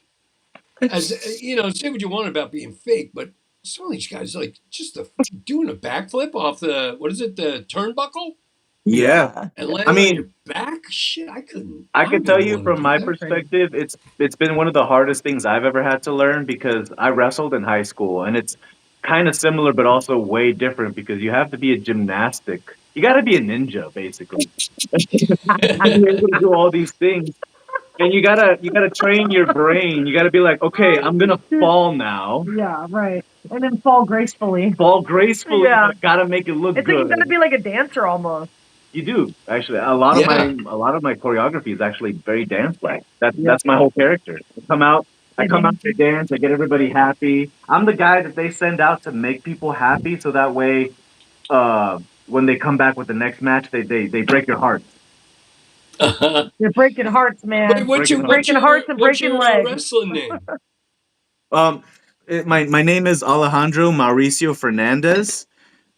Speaker 9: as you know, say what you want about being fake, but some of these guys, like, just doing a backflip off the what is it, the turnbuckle,
Speaker 10: Yeah.
Speaker 9: and
Speaker 10: I
Speaker 9: landing on
Speaker 10: mean,
Speaker 9: your back. Shit, I couldn't.
Speaker 10: I
Speaker 9: I
Speaker 10: can tell
Speaker 9: wouldn't
Speaker 10: you
Speaker 9: want to
Speaker 10: from
Speaker 9: do
Speaker 10: my
Speaker 9: that.
Speaker 10: perspective, it's been one of the hardest things I've ever had to learn because I wrestled in high school and it's kind of similar but also way different because you have to be a gymnastic. You got to be a ninja basically. You're able to do all these things and you gotta train your brain. You gotta be like, okay, I'm gonna fall now.
Speaker 2: Yeah, right. And then fall gracefully.
Speaker 10: Fall gracefully,
Speaker 2: Yeah.
Speaker 10: but gotta make it look
Speaker 2: It's like you
Speaker 10: good.
Speaker 2: gotta be like a dancer almost.
Speaker 10: You do actually. A lot
Speaker 9: Yeah.
Speaker 10: of my choreography is actually very dance-like. That's my whole character. I come out to dance. I get everybody happy. I'm the guy that they send out to make people happy, so that way, when they come back with the next match, they break your heart.
Speaker 2: You're breaking hearts, man.
Speaker 9: Wait, what's your
Speaker 2: breaking hearts and
Speaker 9: what's
Speaker 2: breaking
Speaker 9: your
Speaker 2: legs.
Speaker 9: wrestling name?
Speaker 10: My name is Alejandro Mauricio Fernandez,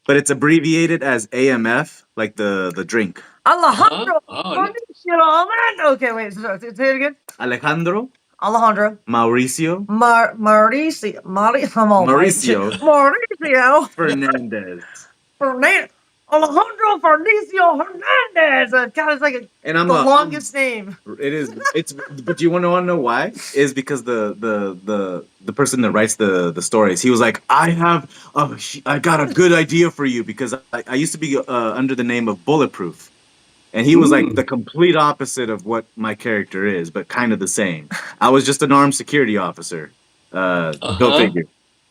Speaker 10: but it's abbreviated as AMF, like the drink.
Speaker 2: Alejandro.
Speaker 9: Oh,
Speaker 2: Okay, wait. Say it again.
Speaker 10: Alejandro
Speaker 2: Alejandro.
Speaker 10: Mauricio
Speaker 2: Mauricio. Mauricio.
Speaker 10: Fernandez.
Speaker 2: Alejandro Farnesio Hernandez. God, it's like
Speaker 10: And
Speaker 2: the longest name.
Speaker 10: It is. It's. But do you want to know why? Is because the person that writes the stories, he was like, I got a good idea for you because I used to be under the name of Bulletproof, and he was like the complete opposite of what my character is, but kind of the same. I was just an armed security officer. Go figure.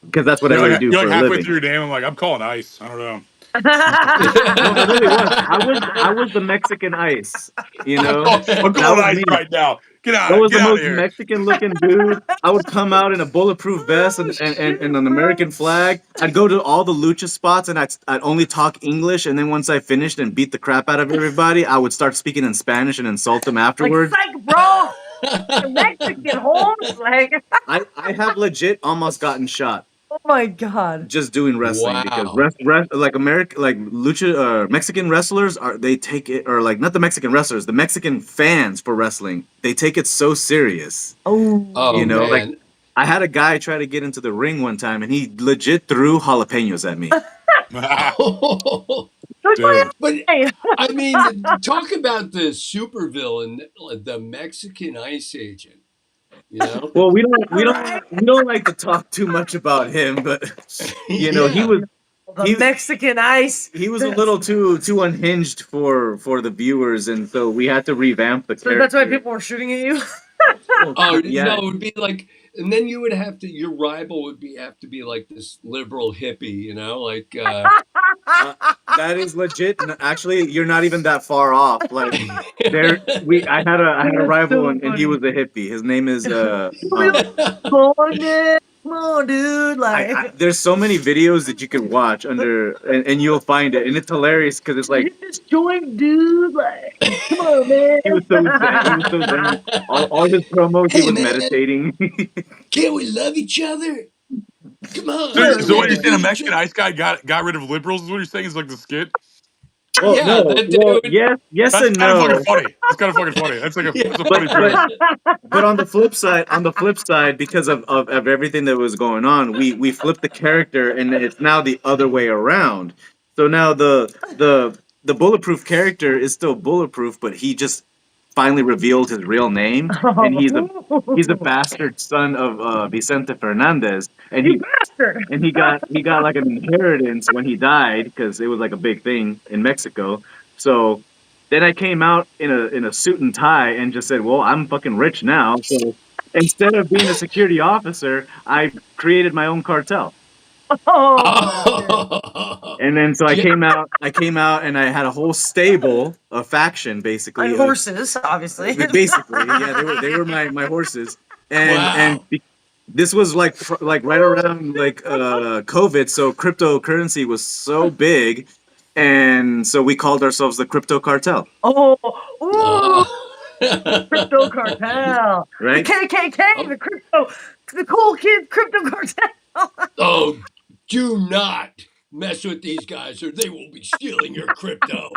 Speaker 10: Because that's what I really do
Speaker 5: You're
Speaker 10: for
Speaker 5: like
Speaker 10: a
Speaker 5: halfway
Speaker 10: living.
Speaker 5: through your name. I'm like, I'm calling ICE. I don't know.
Speaker 10: No, it really was. I was the Mexican ICE. You know,
Speaker 5: I'm calling ICE right now. Get out.
Speaker 10: I was the
Speaker 5: Get out
Speaker 10: most
Speaker 5: of here.
Speaker 10: Mexican looking dude. I would come out in a bulletproof vest and an American flag. I'd go to all the lucha spots and I'd only talk English. And then once I finished and beat the crap out of everybody, I would start speaking in Spanish and insult them afterwards.
Speaker 2: Like, psych, bro. The Mexican Holmes. Like,
Speaker 10: I have legit almost gotten shot.
Speaker 2: oh my God.
Speaker 10: Just doing wrestling because like American, like lucha, Mexican wrestlers they take it, or like not the Mexican wrestlers, the Mexican fans for wrestling, they take it so serious.
Speaker 2: Oh,
Speaker 10: you know,
Speaker 9: man.
Speaker 10: like I had a guy try to get into the ring one time and he legit threw jalapenos at me.
Speaker 9: But I mean, talk about the supervillain, the Mexican ice agent. You know?
Speaker 10: Well, we don't like to talk too much about him, but you know, he was
Speaker 2: Mexican ice.
Speaker 10: He was a little too unhinged for the viewers, and so we had to revamp the
Speaker 2: So
Speaker 10: character.
Speaker 2: that's why people were shooting at you.
Speaker 9: Oh
Speaker 10: yeah.
Speaker 9: no, it would be like, and then you would have to. Your rival would have to be like this liberal hippie, you know, like.
Speaker 10: That is legit. Actually, you're not even that far off. Like, I had a rival, and he was a hippie. His name is
Speaker 2: Come on, dude. Like,
Speaker 10: there's so many videos that you can watch under, and you'll find it, and it's hilarious because it's like,
Speaker 2: you just joined, dude. Like, come on, man.
Speaker 10: he was so zen. All his promos, he was meditating.
Speaker 9: Can't we love each other? Come on.
Speaker 5: So what you're saying, a Mexican ice guy got rid of liberals? Is what you're saying? Is like the skit?
Speaker 10: Well,
Speaker 9: Yeah,
Speaker 10: no.
Speaker 9: that they
Speaker 10: Well,
Speaker 9: would.
Speaker 10: yes
Speaker 5: That's
Speaker 10: and
Speaker 5: kind of fucking
Speaker 10: no.
Speaker 5: funny. That's kind of fucking funny. That's like
Speaker 9: Yeah.
Speaker 5: that's a funny
Speaker 10: But
Speaker 5: premise.
Speaker 10: but on the flip side, because of everything that was going on, we flipped the character, and it's now the other way around. So now the bulletproof character is still bulletproof, but he just finally revealed his real name, and he's a bastard son of Vicente Fernandez, and
Speaker 2: You bastard!
Speaker 10: he got like an inheritance when he died because it was like a big thing in Mexico. So then I came out in a suit and tie and just said, "Well, I'm fucking rich now." So instead of being a security officer, I created my own cartel.
Speaker 9: Oh.
Speaker 10: And then so
Speaker 9: Yeah.
Speaker 10: I came out and I had a whole stable, a faction basically.
Speaker 2: And horses, obviously.
Speaker 10: Basically, yeah, they were my horses. And
Speaker 9: Wow.
Speaker 10: this was like right around like COVID, so cryptocurrency was so big, and so we called ourselves the Crypto Cartel.
Speaker 2: Oh,
Speaker 9: Uh,
Speaker 2: crypto cartel,
Speaker 10: Right?
Speaker 2: the KKK, the cool kid crypto cartel.
Speaker 9: oh, do not mess with these guys, or they will be stealing your crypto.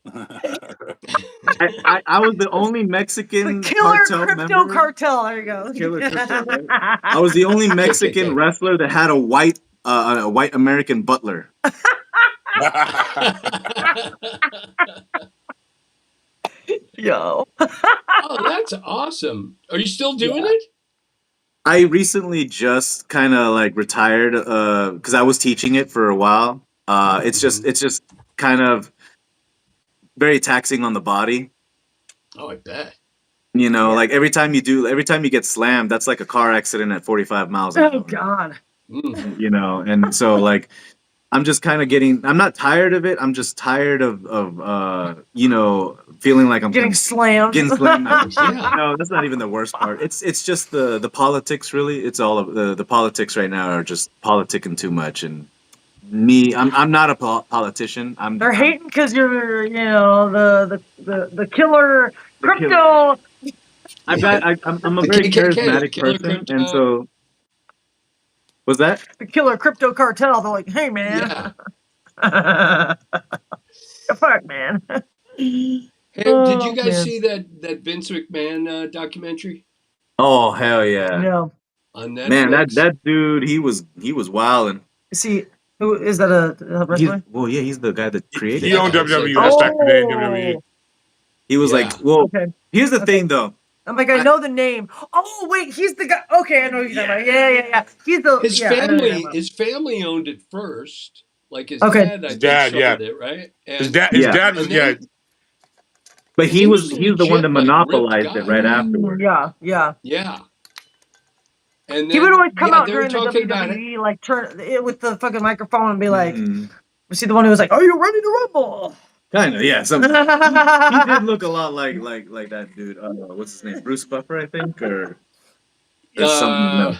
Speaker 10: I was the only Mexican
Speaker 2: The killer
Speaker 10: cartel
Speaker 2: crypto
Speaker 10: member.
Speaker 2: cartel. There you go.
Speaker 10: Killer crypto, right? I was the only Mexican
Speaker 9: KKK.
Speaker 10: wrestler that had a white American butler.
Speaker 2: Yo.
Speaker 9: Oh, that's awesome. Are you still doing it?
Speaker 10: I recently just kind of like retired because I was teaching it for a while. It's just kind of very taxing on the body.
Speaker 9: Oh, I bet.
Speaker 10: You know, like every time you get slammed, that's like a car accident at 45 miles an hour.
Speaker 2: Oh God.
Speaker 9: Mm.
Speaker 10: You know, and so like I'm just kind of I'm not tired of it. I'm just tired of you know, feeling like I'm
Speaker 2: Getting slammed.
Speaker 10: Getting slammed.
Speaker 9: Yeah.
Speaker 10: No, that's not even the worst part. It's just the politics. Really, it's all of the politics right now are just politicking too much. And me, I'm not a politician.
Speaker 2: They're hating because you're, you know, the killer crypto.
Speaker 10: I'm a
Speaker 9: The
Speaker 10: very
Speaker 9: KKK,
Speaker 10: charismatic
Speaker 9: killer
Speaker 10: person,
Speaker 9: crypto.
Speaker 10: and so was that?
Speaker 2: The killer crypto cartel. They're like, hey man. Yeah. Fuck man.
Speaker 9: Hey,
Speaker 2: Oh,
Speaker 9: did you guys
Speaker 2: man.
Speaker 9: see that Vince McMahon documentary
Speaker 10: Oh hell yeah!
Speaker 2: Yeah.
Speaker 9: on Netflix?
Speaker 10: Man, that dude, he was wilding.
Speaker 2: See, who is that? A wrestler?
Speaker 10: Well, yeah, he's the guy that created.
Speaker 5: He owned WWE. That's back in the day in WWE.
Speaker 10: He was like, well,
Speaker 2: Okay.
Speaker 10: here's the thing though.
Speaker 2: I'm like, I know the name. Oh wait, he's the guy. Okay, I know who you're talking about. Yeah. He's the
Speaker 9: His
Speaker 2: yeah, I know who you're
Speaker 9: family,
Speaker 2: talking about.
Speaker 9: his family owned it first. Like his
Speaker 2: Okay.
Speaker 9: dad, I
Speaker 5: His
Speaker 9: think,
Speaker 5: dad,
Speaker 9: started
Speaker 5: yeah.
Speaker 9: it, right? And
Speaker 5: His dad was
Speaker 9: and then-
Speaker 10: But
Speaker 9: he was a
Speaker 10: he's the one that
Speaker 9: legit, like,
Speaker 10: monopolized
Speaker 9: ripped
Speaker 10: it
Speaker 9: guy.
Speaker 10: right afterward.
Speaker 2: Yeah.
Speaker 9: Yeah. And then
Speaker 2: He would always come out
Speaker 9: they were
Speaker 2: during the
Speaker 9: talking about it.
Speaker 2: WWE, like turn it with the fucking microphone and be like,
Speaker 10: Mhm.
Speaker 2: "Was he the one who was like, are you ready to rumble?"
Speaker 10: Kind of, yeah. He did look a lot like that dude. What's his name? Bruce Buffer, I think, or something. No.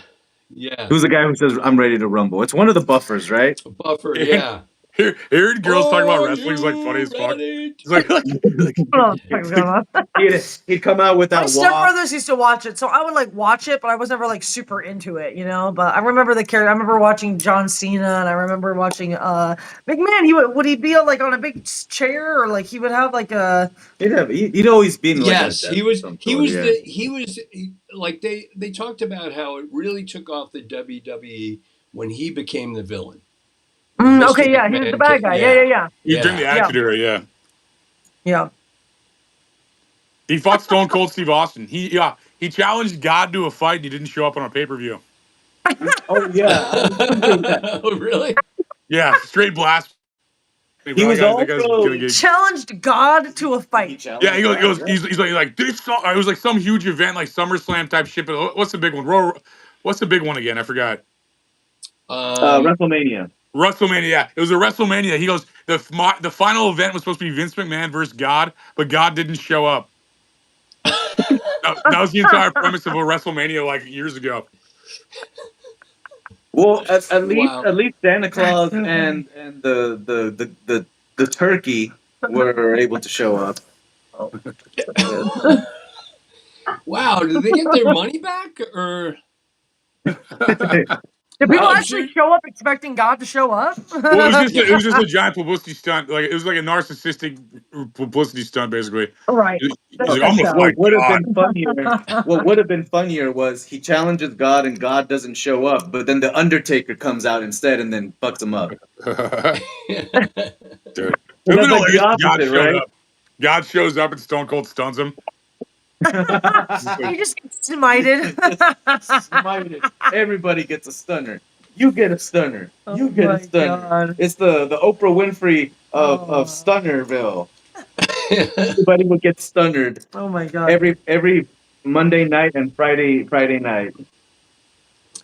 Speaker 9: Yeah.
Speaker 10: Who's the guy who says I'm ready to rumble? It's one of the Buffers, right?
Speaker 9: Buffer, yeah.
Speaker 5: Hearing girls talking about
Speaker 9: Are
Speaker 5: wrestling is like funny as
Speaker 9: you
Speaker 5: fuck.
Speaker 9: ready?
Speaker 5: It's like
Speaker 10: He'd come out with
Speaker 2: My
Speaker 10: that walk.
Speaker 2: stepbrothers used to watch it, so I would like watch it, but I was never like super into it, you know. But I remember the character. I remember watching John Cena, and I remember watching McMahon. Would he be like on a big chair, or like he would have like a?
Speaker 10: He'd always been like
Speaker 9: Yes,
Speaker 10: that.
Speaker 9: he was
Speaker 10: Yeah.
Speaker 9: like they talked about how it really took off the WWE when he became the villain. Mr.
Speaker 2: Okay, yeah, he was the bad
Speaker 9: McMahon,
Speaker 2: guy.
Speaker 9: yeah.
Speaker 2: Yeah.
Speaker 5: he's during the Attitude Era, yeah.
Speaker 2: Yeah.
Speaker 5: He fought Stone Cold Steve Austin. He challenged God to a fight and he didn't show up on a pay-per-view.
Speaker 10: Oh yeah.
Speaker 9: Oh really?
Speaker 5: Yeah, straight blast.
Speaker 10: He was
Speaker 2: challenged God to a fight.
Speaker 5: Yeah, he goes. He's like this. It was like some huge event, like SummerSlam type shit. But what's the big one? What's the big one again? I forgot.
Speaker 10: WrestleMania.
Speaker 5: WrestleMania. Yeah, it was a WrestleMania. He goes. The final event was supposed to be Vince McMahon versus God, but God didn't show up. that was the entire premise of a WrestleMania like years ago.
Speaker 10: Well, at least Santa Claus and the turkey were able to show up.
Speaker 9: Wow, did they get their money back or?
Speaker 2: Do people
Speaker 9: I'm
Speaker 2: actually
Speaker 9: sure.
Speaker 2: show up expecting God to show up?
Speaker 5: Well, it was just a giant publicity stunt. Like it was like a narcissistic publicity stunt, basically.
Speaker 2: Right.
Speaker 5: He's
Speaker 2: That's
Speaker 5: like, I'm gonna
Speaker 2: so.
Speaker 5: fight
Speaker 10: What would have
Speaker 5: God.
Speaker 10: been funnier? What would have been funnier was he challenges God and God doesn't show up, but then the Undertaker comes out instead and then fucks him up.
Speaker 5: Dude, it
Speaker 10: So
Speaker 5: would have
Speaker 10: that's
Speaker 5: been
Speaker 10: like the
Speaker 5: hilarious if God
Speaker 10: opposite,
Speaker 5: showed
Speaker 10: right?
Speaker 5: up. God shows up and Stone Cold stuns him.
Speaker 2: He just gets smited.
Speaker 10: Smited. Everybody gets a stunner. You get a stunner. You get a stunner.
Speaker 2: God.
Speaker 10: It's the Oprah Winfrey of Stunnerville. Everybody will get stunnered
Speaker 2: Oh my God.
Speaker 10: every Monday night and Friday night.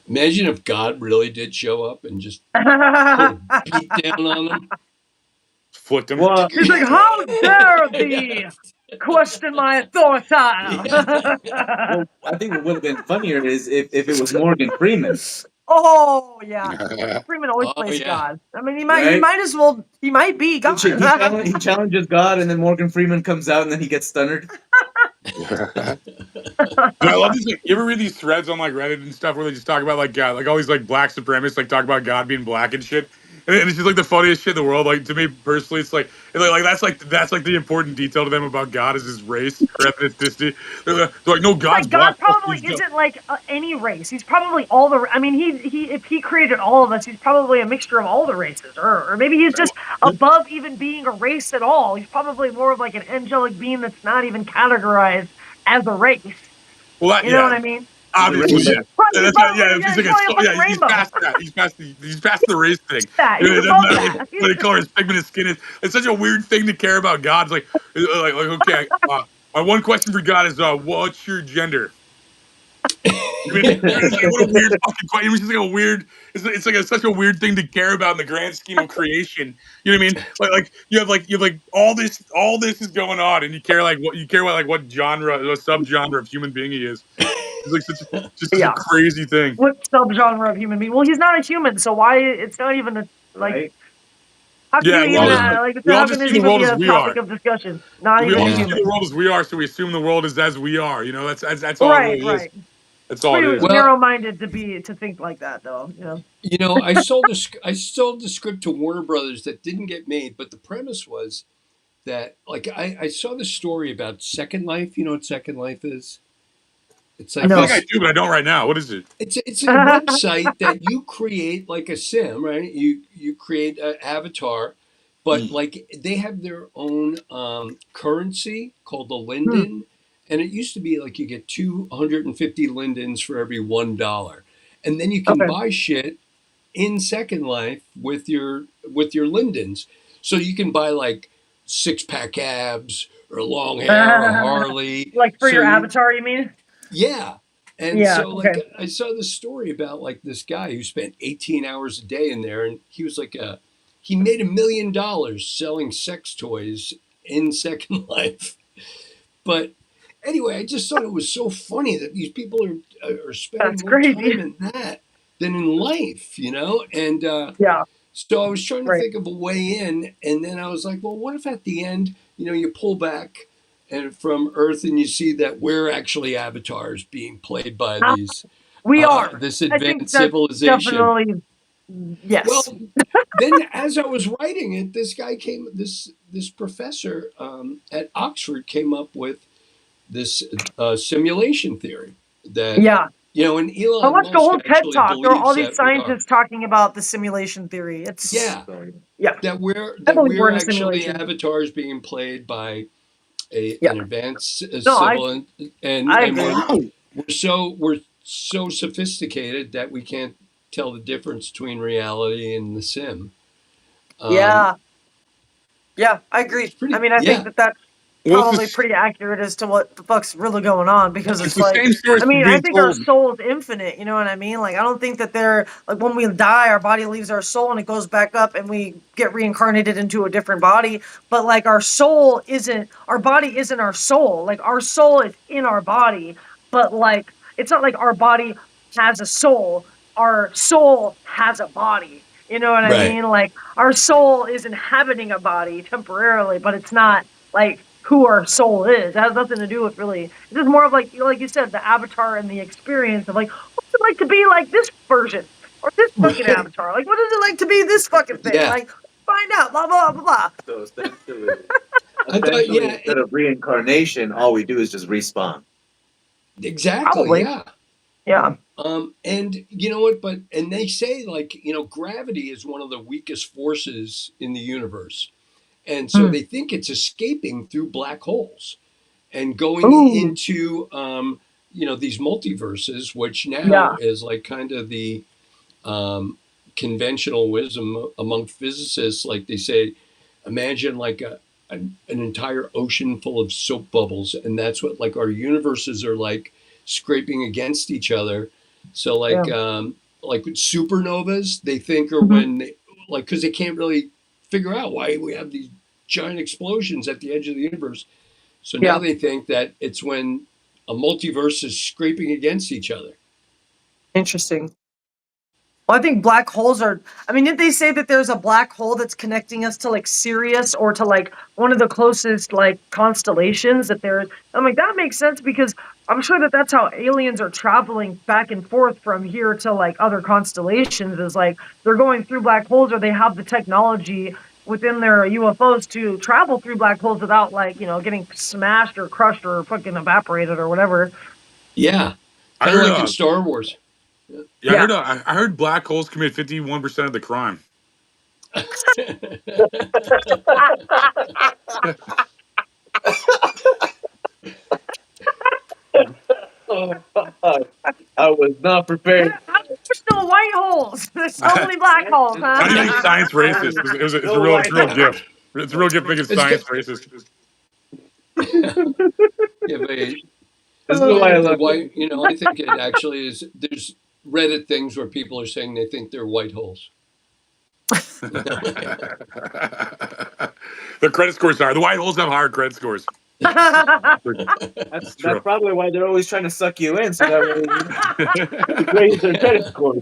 Speaker 9: Imagine if God really did show up and just put a beat down on them.
Speaker 5: Flicked him.
Speaker 10: Well,
Speaker 2: He's like, how dare thee question my authority?
Speaker 10: well, I think what would have been funnier is if it was Morgan Freeman,
Speaker 2: Oh yeah. Freeman always
Speaker 9: Oh,
Speaker 2: plays
Speaker 9: yeah.
Speaker 2: God. I mean, he
Speaker 10: Right?
Speaker 2: might as well. He might be God.
Speaker 10: he challenges God, and then Morgan Freeman comes out, and then he gets stunnered.
Speaker 5: Dude, I love these. Like, you ever read these threads on like Reddit and stuff where they just talk about like God, like all these like black supremacists like talk about God being black and shit, and it's just like the funniest shit in the world. Like to me personally, it's like that's like the important detail to them about God is his race or ethnicity. They're like, no, God's
Speaker 2: Like God
Speaker 5: black.
Speaker 2: probably isn't like any race. He's probably all the. I mean, he if he created all of us, he's probably a mixture of all the races, or maybe he's just above even being a race at all. He's probably more of like an angelic being that's not even categorized as a race.
Speaker 5: Well, that,
Speaker 2: You know what I mean?
Speaker 5: Obviously, yeah.
Speaker 2: Right,
Speaker 5: Yeah,
Speaker 2: he's
Speaker 5: that's not,
Speaker 2: probably-
Speaker 5: yeah,
Speaker 2: yeah,
Speaker 5: he's
Speaker 2: he's
Speaker 5: like
Speaker 2: probably a
Speaker 5: he's
Speaker 2: rainbow.
Speaker 5: past that. He's past the race thing.
Speaker 2: Yeah, he's
Speaker 5: You know,
Speaker 2: above
Speaker 5: it doesn't
Speaker 2: that.
Speaker 5: matter what the color his pigment of skin is. It's such a weird thing to care about God. It's like okay, my one question for God is what's your gender? I mean, it's like, what a weird fucking question. It's just like a weird. It's like such a weird thing to care about in the grand scheme of creation. You know what I mean? Like you have like all this is going on, and you care what genre, what subgenre of human being he is. It's like such a crazy thing.
Speaker 2: What subgenre of human being? Well, he's not a human, so why? It's not even a like.
Speaker 10: Right?
Speaker 2: How can
Speaker 5: Yeah,
Speaker 2: you
Speaker 5: we
Speaker 2: even
Speaker 5: all
Speaker 2: how
Speaker 5: just
Speaker 2: can this
Speaker 5: see the
Speaker 2: even
Speaker 5: world
Speaker 2: be
Speaker 5: as
Speaker 2: a
Speaker 5: we
Speaker 2: topic
Speaker 5: are.
Speaker 2: of discussion? Not
Speaker 5: We
Speaker 2: even
Speaker 5: all
Speaker 2: a
Speaker 5: just see
Speaker 2: human.
Speaker 5: the world as we are, so we assume the world is as we are. You know, that's all it
Speaker 2: Right,
Speaker 5: really
Speaker 2: right.
Speaker 5: is. That's all it is.
Speaker 9: Well-
Speaker 2: narrow-minded to think like that, though. You know.
Speaker 9: You know, I sold the script to Warner Brothers that didn't get made, but the premise was that like I saw the story about Second Life. You know what Second Life is? It's like
Speaker 5: I feel
Speaker 9: this-
Speaker 5: like I do, but I don't right now. What is it?
Speaker 9: It's a website that you create like a sim, right? You create an avatar, but like they have their own currency called the Linden, and it used to be like you get 250 Lindens for every $1, and then you can buy shit in Second Life with your Lindens, so you can buy like 6-pack abs or long hair or Harley,
Speaker 2: Like for
Speaker 9: So
Speaker 2: your
Speaker 9: you-
Speaker 2: avatar, you mean?
Speaker 9: Yeah. And
Speaker 2: Yeah,
Speaker 9: so like
Speaker 2: okay.
Speaker 9: I saw this story about like this guy who spent 18 hours a day in there, and he was like he made $1 million selling sex toys in Second Life. But anyway, I just thought it was so funny that these people are spending
Speaker 2: That's
Speaker 9: more
Speaker 2: crazy.
Speaker 9: time in that than in life, you know? And
Speaker 2: Yeah.
Speaker 9: so I was trying to
Speaker 2: Right.
Speaker 9: think of a way in, and then I was like, well, what if at the end, you know, you pull back and from Earth and you see that we're actually avatars being played by these
Speaker 2: We are.
Speaker 9: this
Speaker 2: I think
Speaker 9: advanced
Speaker 2: that's
Speaker 9: civilization.
Speaker 2: definitely yes.
Speaker 9: Well, then as I was writing it, this guy came, this professor at Oxford came up with this simulation theory that
Speaker 2: yeah.
Speaker 9: you know, and Elon
Speaker 2: I watched
Speaker 9: Musk
Speaker 2: a whole TED
Speaker 9: actually
Speaker 2: talk. There are all
Speaker 9: believes
Speaker 2: these
Speaker 9: that we are.
Speaker 2: scientists talking about the simulation theory. It's
Speaker 9: Yeah.
Speaker 2: yeah.
Speaker 9: That
Speaker 2: I believe we're
Speaker 9: we're
Speaker 2: in a
Speaker 9: actually
Speaker 2: simulation.
Speaker 9: avatars being played by
Speaker 2: Yeah.
Speaker 9: an advanced
Speaker 2: No, I
Speaker 9: civil and
Speaker 2: agree.
Speaker 9: we're so sophisticated that we can't tell the difference between reality and the sim.
Speaker 2: Yeah. Yeah, I agree.
Speaker 9: pretty-
Speaker 2: I mean, I
Speaker 9: yeah.
Speaker 2: think that's
Speaker 5: Well, it's
Speaker 2: probably
Speaker 5: the-
Speaker 2: pretty accurate as to what the fuck's really going on because it's
Speaker 5: the
Speaker 2: like,
Speaker 5: same story
Speaker 2: I mean, I
Speaker 5: being
Speaker 2: think our
Speaker 5: told.
Speaker 2: soul is infinite. You know what I mean? Like, I don't think that they're like when we die, our body leaves our soul and it goes back up and we get reincarnated into a different body. But like, our soul isn't, our body isn't our soul. Like, our soul is in our body, but like, it's not like our body has a soul. Our soul has a body. You know what I
Speaker 9: Right.
Speaker 2: mean? Like, our soul is inhabiting a body temporarily, but it's not like who our soul is. It has nothing to do with really. It's just more of like you said, the avatar and the experience of like, what's it like to be like this version? or this fucking
Speaker 9: Right.
Speaker 2: avatar? Like, what is it like to be this fucking thing?
Speaker 9: Yeah.
Speaker 2: Like, find out, blah, blah, blah, blah.
Speaker 10: So essentially,
Speaker 9: I thought, yeah,
Speaker 10: instead of reincarnation, all we do is just respawn.
Speaker 9: exactly.
Speaker 2: Probably.
Speaker 9: Yeah.
Speaker 2: Yeah.
Speaker 9: And you know what? And they say, like, gravity is one of the weakest forces in the universe. And so they think it's escaping through black holes and going
Speaker 2: Ooh.
Speaker 9: into, these multiverses, which now
Speaker 2: Yeah.
Speaker 9: is like kind of the conventional wisdom among physicists. Like they say, imagine like an entire ocean full of soap bubbles. And that's what like our universes are like, scraping against each other. So like supernovas, they think are when they, like, because they can't really figure out why we have these giant explosions at the edge of the universe. So now they think that it's when a multiverse is scraping against each other.
Speaker 2: Interesting. Well, I think black holes are. I mean, didn't they say that there's a black hole that's connecting us to like Sirius or to like one of the closest like constellations that there? I'm like, that makes sense because I'm sure that that's how aliens are traveling back and forth from here to like other constellations. Is like they're going through black holes or they have the technology within their UFOs to travel through black holes without like getting smashed or crushed or fucking evaporated or whatever.
Speaker 9: Yeah, kind of like in Star Wars.
Speaker 5: Yeah, I heard black holes commit 51% of the crime.
Speaker 10: I was not prepared.
Speaker 2: There's no white holes. There's only black holes, huh?
Speaker 5: How do you think science racist? It's a real gift. It's a real gift making science racist.
Speaker 9: Yeah, but this is why I love white. I think it actually is. There's Reddit things where people are saying they think they're white holes.
Speaker 5: Their credit scores are. The white holes have higher credit scores.
Speaker 10: That's probably why they're always trying to suck you in, so that way you raise their credit score.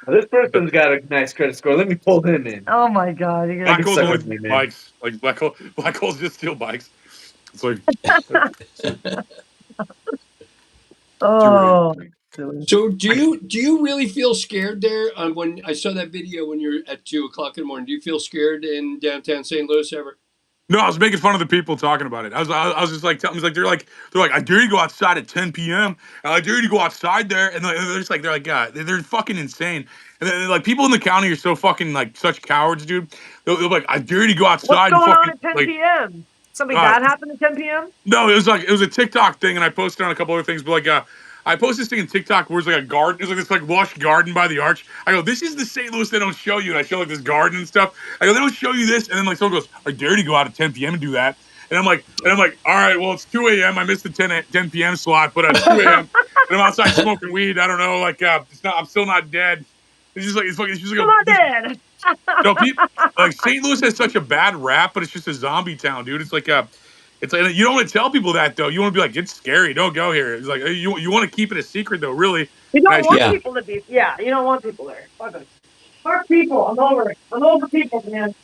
Speaker 10: This person's got a nice credit score. Let me pull him in.
Speaker 2: Oh my god!
Speaker 5: Black holes only steal bikes. Like black holes just steal bikes. It's like.
Speaker 2: Oh.
Speaker 9: So do you really feel scared there? When I saw that video when you're at 2:00 in the morning, do you feel scared in downtown St. Louis ever?
Speaker 5: No, I was making fun of the people talking about it. I was just like telling them, they're like, I dare you to go outside at 10 p.m. And I dare you to go outside there, and they're just like, God, they're fucking insane. And then like people in the county are so fucking like such cowards, dude. They're like, I dare you to go outside.
Speaker 2: What's going
Speaker 5: and fucking,
Speaker 2: on at 10 p.m.? Something bad happened at 10 p.m.?
Speaker 5: No, it was a TikTok thing, and I posted on a couple other things, but like I posted this thing in TikTok where it's like a garden. It's like this like lush garden by the arch. I go, this is the St. Louis they don't show you. And I show like this garden and stuff. I go, they don't show you this. And then like someone goes, I dare you to go out at 10 p.m. and do that. And I'm like, all right, well, it's 2 a.m. I missed the 10 p.m. slot, but it's 2 a.m. and I'm outside smoking weed. I don't know, like I'm still not dead. It's just like
Speaker 2: Still not dead.
Speaker 5: No, like St. Louis has such a bad rap, but it's just a zombie town, dude. It's like you don't want to tell people that though. You want to be like, it's scary. Don't go here. It's like you want to keep it a secret though. Really,
Speaker 2: you don't want people to be. Yeah, you don't want people there. Fuck people. I'm over it. I'm over people, man.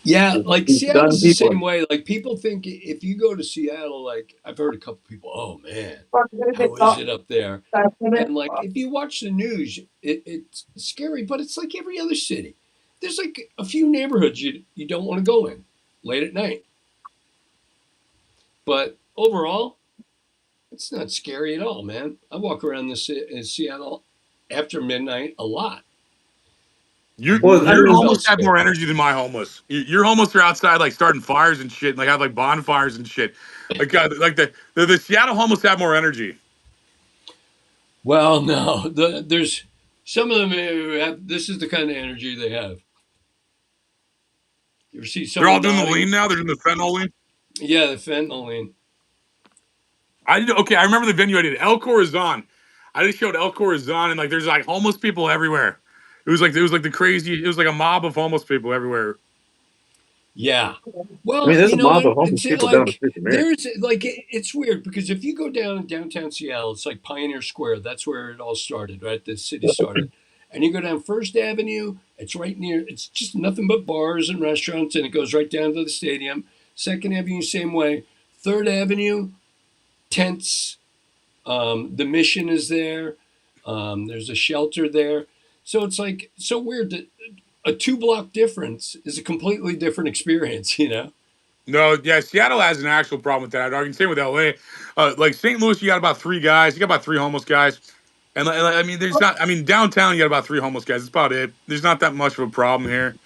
Speaker 9: Yeah, like Seattle's the same way. Like people think if you go to Seattle, like I've heard a couple people, oh man, how is it up there? And like if you watch the news, it's scary, but it's like every other city. There's like a few neighborhoods you don't want to go in late at night. But overall, it's not scary at all, man. I walk around in Seattle after midnight a lot.
Speaker 5: Your homeless have more energy than my homeless. Your homeless are outside like starting fires and shit, and like have like bonfires and shit. Like the Seattle homeless have more energy.
Speaker 9: Well, no, there's some of them who have. This is the kind of energy they have. You ever see some?
Speaker 5: They're all doing the lean now. They're doing the fentanyl lean.
Speaker 9: Yeah, the fentanyl lean.
Speaker 5: I remember the venue I did. El Corazon. I just showed El Corazon, and like there's like homeless people everywhere. It was like a mob of homeless people everywhere.
Speaker 9: Yeah. Well,
Speaker 10: there's a mob of homeless people down the street from here.
Speaker 9: There's like it's weird because if you go down downtown Seattle, it's like Pioneer Square. That's where it all started, right? The city started. And you go down First Avenue, it's right near. It's just nothing but bars and restaurants, and it goes right down to the stadium. Second Avenue, same way. Third Avenue, tents. The Mission is there. There's a shelter there. So it's like so weird that a 2 block difference is a completely different experience, you know?
Speaker 5: No, yeah, Seattle has an actual problem with that. I can say with LA, like St. Louis, you got about 3 guys. You got about 3 homeless guys, and I mean, there's not. I mean, downtown you got about 3 homeless guys. That's about it. There's not that much of a problem here.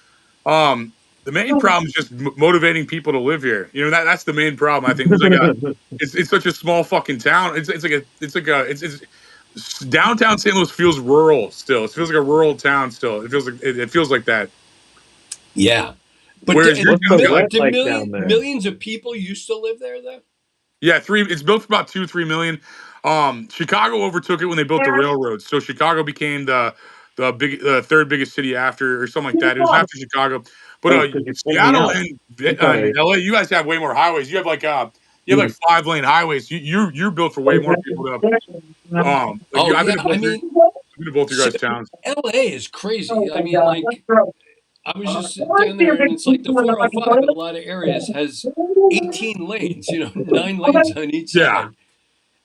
Speaker 5: The main problem is just motivating people to live here. You know, that's the main problem. I think there's like it's such a small fucking town. It's downtown St. Louis feels rural still. It feels like a rural town still. It feels like that.
Speaker 9: Yeah. But
Speaker 5: Whereas your town's got like
Speaker 9: millions of people used to live there, though?
Speaker 5: Yeah, it's built for about 2-3 million. Chicago overtook it when they built the railroads. So Chicago became the third biggest city after, or something like that. It was after Chicago. But Seattle and LA, you guys have way more highways. You have like 5-lane highways. You're built for way more people to I've been to both your guys' towns.
Speaker 9: LA is crazy. I mean, like I was just down there, and it's like the 405 in a lot of areas has 18 lanes, 9 lanes on each side,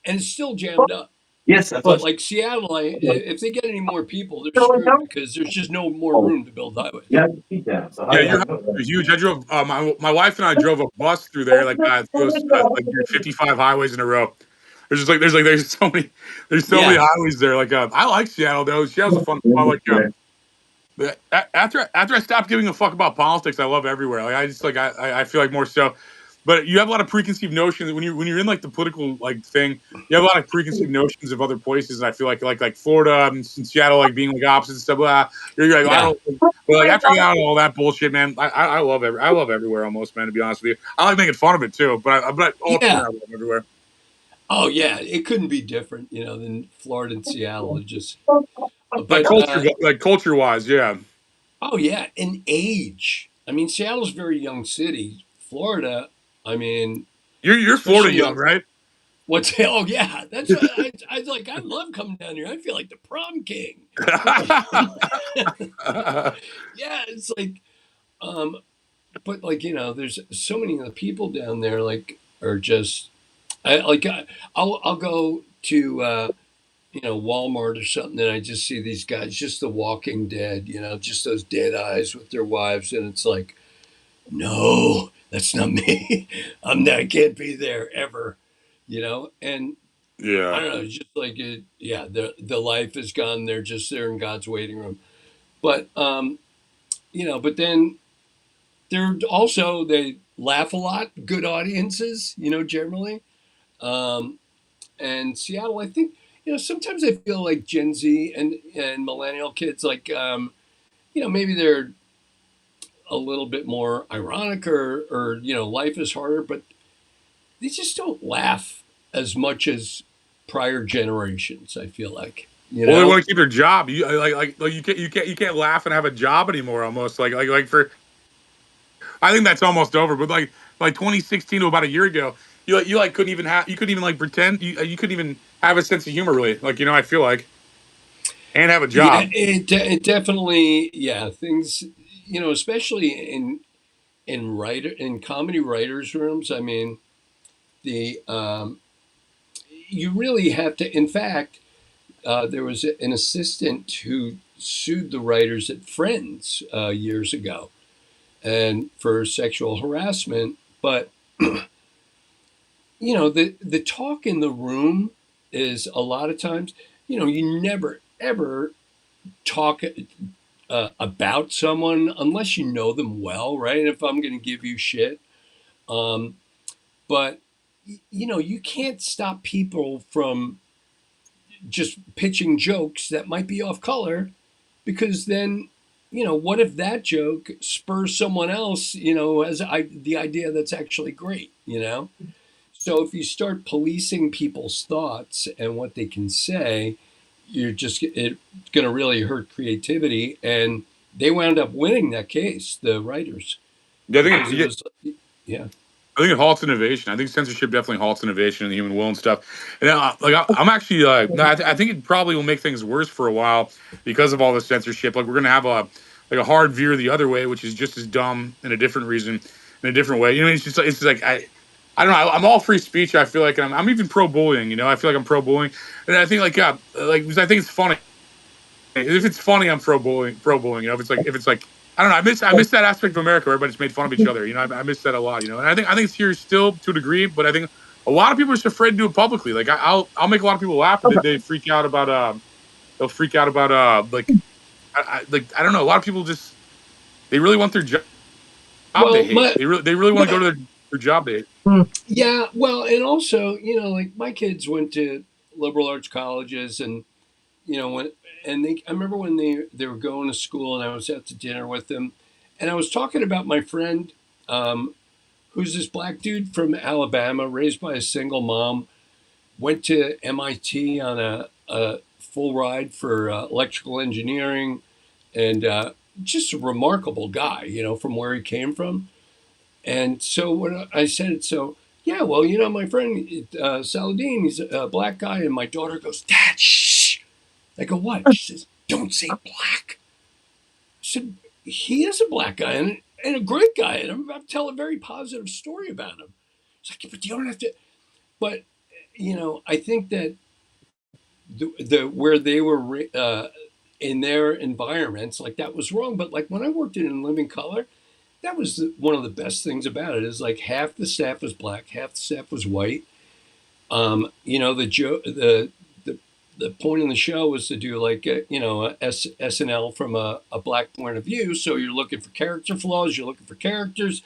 Speaker 9: and it's still jammed up.
Speaker 10: Yes,
Speaker 9: but like Seattle, if they get any more people, they're screwed because there's just no more room to build highways.
Speaker 5: Yeah, your highways are huge. I drove. My wife and I drove a bus through there, like 55 highways in a row. There's so many highways there. Like I like Seattle though. Seattle's a fun spot. Like after I stopped giving a fuck about politics, I love everywhere. Like I feel like more so. But you have a lot of preconceived notions when you're in like the political like thing. You have a lot of preconceived notions of other places, and I feel like Florida and Seattle like being like opposite and stuff. Blah. You're like, I don't. But like after I got out of all that bullshit, man, I love everywhere almost, man. To be honest with you, I like making fun of it too. But I love everywhere.
Speaker 9: Oh yeah, it couldn't be different, than Florida and Seattle. It just
Speaker 5: but culture wise, yeah.
Speaker 9: Oh yeah, and age. I mean, Seattle's a very young city. Florida, I mean,
Speaker 5: you're Florida young, right?
Speaker 9: What's oh yeah, that's I like. I love coming down here. I feel like the prom king. Yeah, it's like, but like there's so many of the people down there like are just. I'll go to Walmart or something, and I just see these guys, just the Walking Dead, just those dead eyes with their wives, and it's like, no, that's not me. I can't be there ever, and
Speaker 5: yeah,
Speaker 9: I don't know, it's just like the life is gone. They're just there in God's waiting room, but but then they're also they laugh a lot, good audiences, generally. And Seattle, I think, sometimes I feel like Gen Z and millennial kids, like, maybe they're a little bit more ironic or life is harder, but they just don't laugh as much as prior generations. I feel like,
Speaker 5: Well, they want to keep their job. You you can't laugh and have a job anymore. Almost like I think that's almost over. But like 2016 to about a year ago. You couldn't even like pretend you couldn't even have a sense of humor really, I feel like, and have a job.
Speaker 9: Yeah, it definitely things especially in comedy writers rooms. I mean, you really have to. In fact, there was an assistant who sued the writers at Friends years ago, and for sexual harassment, but. The talk in the room is a lot of times, you never, ever talk about someone unless you know them well, right? If I'm going to give you shit. But, you can't stop people from just pitching jokes that might be off color because then, what if that joke spurs someone else, has the idea that's actually great, So if you start policing people's thoughts and what they can say, it's going to really hurt creativity. And they wound up winning that case, the writers.
Speaker 5: Yeah, I think it halts innovation. I think censorship definitely halts innovation and the human will and stuff. And I'm actually, I think it probably will make things worse for a while because of all the censorship. Like we're gonna have a hard veer the other way, which is just as dumb in a different reason, in a different way. It's just like I don't know. I'm all free speech. I feel like I'm even pro bullying. You know, I feel like I'm pro bullying, and I think because I think it's funny. If it's funny, I'm pro bullying. You know, if it's like I don't know. I miss that aspect of America where everybody's made fun of each other. You know, I miss that a lot. You know, and I think it's here still to a degree, but I think a lot of people are just afraid to do it publicly. Like I'll make a lot of people laugh, but they freak out about they'll freak out about like I don't know. A lot of people just they really want their job. They hate. They really want to go to their job. They hate.
Speaker 9: Yeah, well, and also, you know, like my kids went to liberal arts colleges, and you know I remember when they were going to school, and I was out to dinner with them, and I was talking about my friend, who's this black dude from Alabama, raised by a single mom, went to MIT on a full ride for electrical engineering, and just a remarkable guy, you know, from where he came from. And so when I said, so, yeah, well, you know, my friend Saladin, he's a black guy. And my daughter goes, Dad, shh. I go, what? She says, don't say black. I said, he is a black guy and a great guy. And I'm about to tell a very positive story about him. It's like, but you don't have to. But, you know, I think that the where they were in their environments, like that was wrong. But like when I worked in Living Color, that was one of the best things about it is like half the staff was black, half the staff was white. You know, the point in the show was to do like you know SNL from a black point of view. So you're looking for character flaws, you're looking for characters,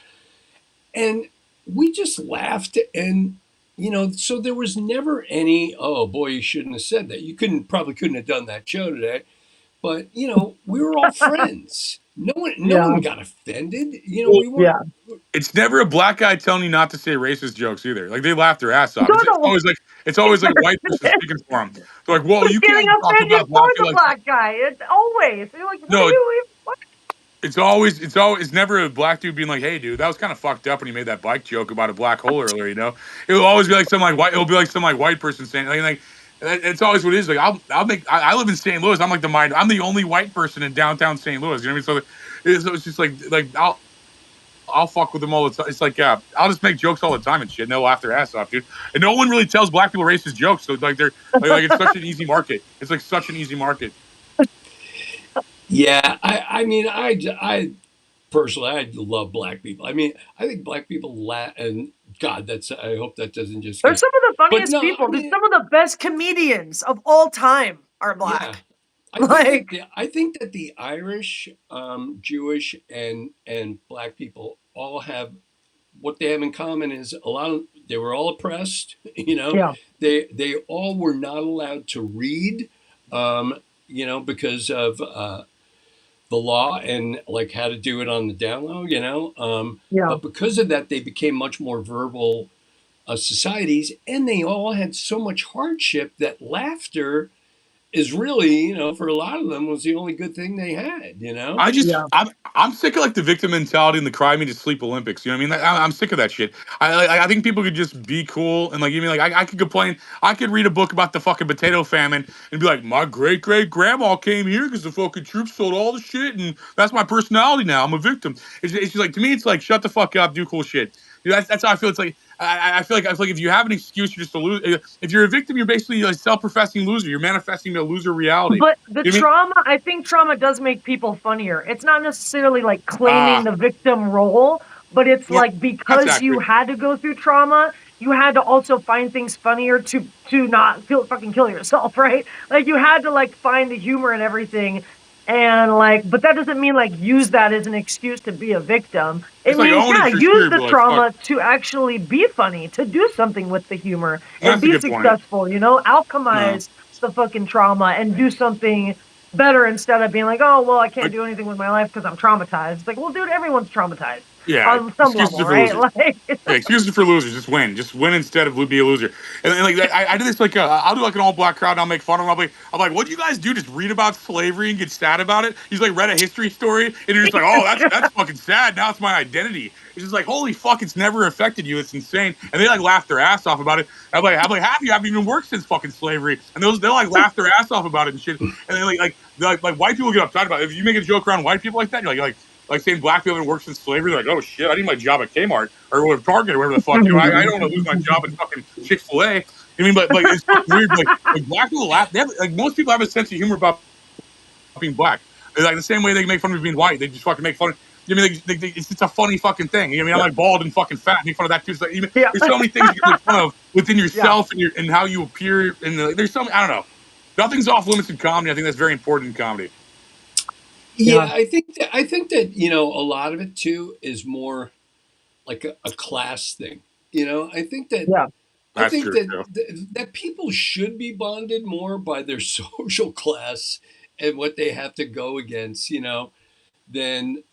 Speaker 9: and we just laughed. And you know, so there was never any, oh boy, you shouldn't have said that. You probably couldn't have done that show today. But you know, we were all friends. No one got offended. You know, we weren't.
Speaker 5: It's never a black guy telling you not to say racist jokes either. Like they laugh their ass off. It's always like a white person speaking for them. They're like, "Whoa, you can't talk about
Speaker 2: black guy." It's always you're like, what?
Speaker 5: It's never a black dude being like, "Hey, dude, that was kind of fucked up when you made that bike joke about a black hole earlier." You know, it'll always be like some like white. It'll be like some like white person saying like it's always what it is. Like I live in St. Louis. I'm like I'm the only white person in downtown St. Louis. You know what I mean? So it's just like I'll fuck with them all the time. It's like I'll just make jokes all the time and shit, and they'll laugh their ass off, dude. And no one really tells black people racist jokes. So like they're like it's such an easy market. It's like such an easy market.
Speaker 9: Yeah, I mean I personally I love black people. I mean I think black people and God, I hope that doesn't just.
Speaker 2: They're some of the funniest people. I mean, some of the best comedians of all time are black.
Speaker 9: Yeah. I think that the Irish, Jewish, and black people all have what they have in common is they were all oppressed. You know, they all were not allowed to read. You know, because of the law and like how to do it on the down low. You know, but because of that, they became much more verbal societies, and they all had so much hardship that laughter is really, you know, for a lot of them was the only good thing they had, you know?
Speaker 5: I'm sick of like the victim mentality and the cry me to sleep Olympics. You know what I mean? I'm sick of that shit. I think people could just be cool and like, even like I could complain. I could read a book about the fucking potato famine and be like, my great grandma came here because the fucking troops sold all the shit and that's my personality now. I'm a victim. It's just like, to me, it's like, shut the fuck up, do cool shit. Dude, that's how I feel. It's like I feel like if you have an excuse, you're just a loser. If you're a victim, you're basically a self-professing loser. You're manifesting a loser reality.
Speaker 2: But I think trauma does make people funnier. It's not necessarily like claiming the victim role, but it's like because you had to go through trauma, you had to also find things funnier to not fucking kill yourself, right? Like you had to like find the humor in everything. And like, but that doesn't mean like use that as an excuse to be a victim. It means use the trauma to actually be funny, to do something with the humor and be successful. You know, alchemize the fucking trauma and do something better instead of being like, oh well, I can't do anything with my life because I'm traumatized. It's like, well, dude, everyone's traumatized.
Speaker 5: Yeah,
Speaker 2: on some level, right? Like,
Speaker 5: excuses for losers. Just win instead of be a loser. And like I do this like I'll do like an all black crowd and I'll make fun of them. I'm like, what do you guys do? Just read about slavery and get sad about it? He's like read a history story and you're just like, oh, that's fucking sad. Now it's my identity. It's just like, holy fuck, it's never affected you. It's insane. And they like laugh their ass off about it. I'm like, half of you haven't even worked since fucking slavery, and they'll like laugh their ass off about it and shit. And then like white people get upset about it. If you make a joke around white people like that, you're like like saying black people haven't worked since slavery. They're like, oh shit, I need my job at Kmart or Target or whatever the fuck. I don't want to lose my job at fucking Chick-fil-A. I mean, but like it's weird. Like black people laugh. Like most people have a sense of humor about being black. They're like the same way they make fun of being white. They just fucking make fun. I mean, it's a funny fucking thing. I mean, I'm like bald and fucking fat. Make fun of that too. So there's so many things you can make fun of within yourself and how you appear. And there's some, I don't know. Nothing's off limits in comedy. I think that's very important in comedy.
Speaker 9: Yeah, I think that a lot of it too is more like a class thing. I think that that people should be bonded more by their social class and what they have to go against. Than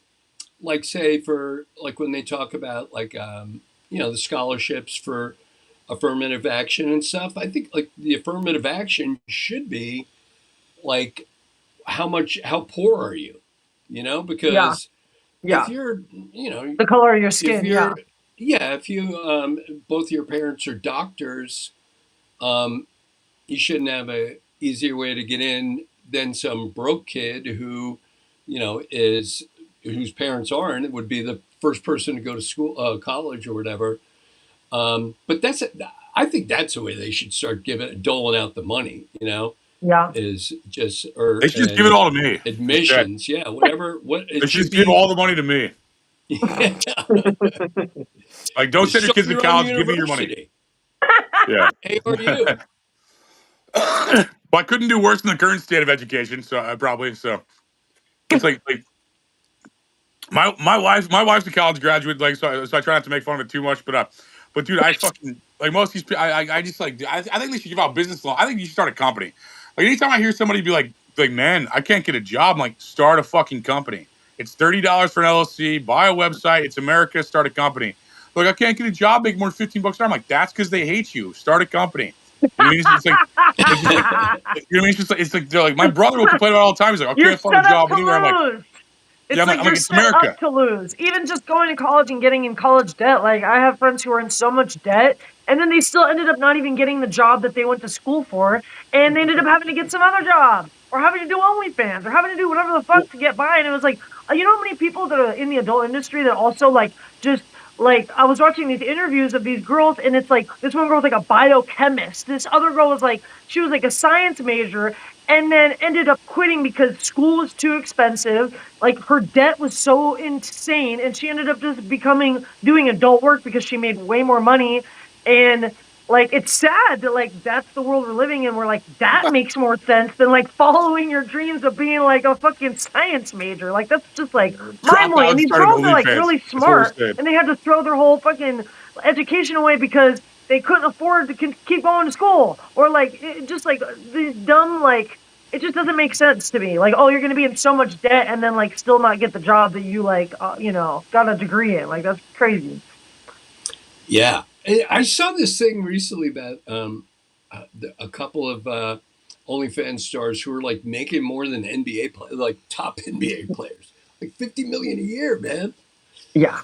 Speaker 9: like say for like when they talk about like the scholarships for affirmative action and stuff. I think like the affirmative action should be like how poor are you? Because if you're
Speaker 2: the color of your skin,
Speaker 9: if you both your parents are doctors, you shouldn't have a easier way to get in than some broke kid who whose parents aren't. It would be the first person to go to school, college or whatever. But I think that's the way they should start doling out the money. Is just
Speaker 5: they should give it all to me.
Speaker 9: Admissions, whatever.
Speaker 5: They should give all the money to me. Like, don't send your kids to college. Give me your money. Yeah.
Speaker 9: Hey, are you?
Speaker 5: Well, I couldn't do worse than the current state of education, so probably. So it's like my wife's a college graduate, like so I try not to make fun of it too much, but dude, I fucking like most of these people. I just like I think they should give out business law. I think you should start a company. Like anytime I hear somebody be like man, I can't get a job, I'm like, start a fucking company. It's $30 for an LLC. Buy a website. It's America. Start a company. Like I can't get a job, make more than $15 an hour. I'm like, that's because they hate you. Start a company. You know what I mean? It's like they're like my brother will complain about it all the time. He's like, I can't find a job anywhere. I'm like,
Speaker 2: it's like you're set up to lose. Even just going to college and getting in college debt. Like I have friends who are in so much debt, and then they still ended up not even getting the job that they went to school for, and they ended up having to get some other job or having to do OnlyFans or having to do whatever the fuck to get by. And it was like, you know how many people that are in the adult industry that also like just. Like, I was watching these interviews of these girls, and it's like, this one girl was like a biochemist. This other girl was like, she was like a science major, and then ended up quitting because school was too expensive. Like, her debt was so insane, and she ended up just doing adult work because she made way more money. And, like, it's sad that, like, that's the world we're living in, where, like, that makes more sense than, like, following your dreams of being, like, a fucking science major. Like, that's just, like, mind-blowing. And these girls are, like, really smart, and they had to throw their whole fucking education away because they couldn't afford to keep going to school. Or, like, just, like, these dumb, like, it just doesn't make sense to me. Like, oh, you're going to be in so much debt and then, like, still not get the job that you, like, got a degree in. Like, that's crazy.
Speaker 9: Yeah. I saw this thing recently about a couple of OnlyFans stars who were like making more than NBA players, like top NBA players, like $50 million a year, man.
Speaker 2: Yeah.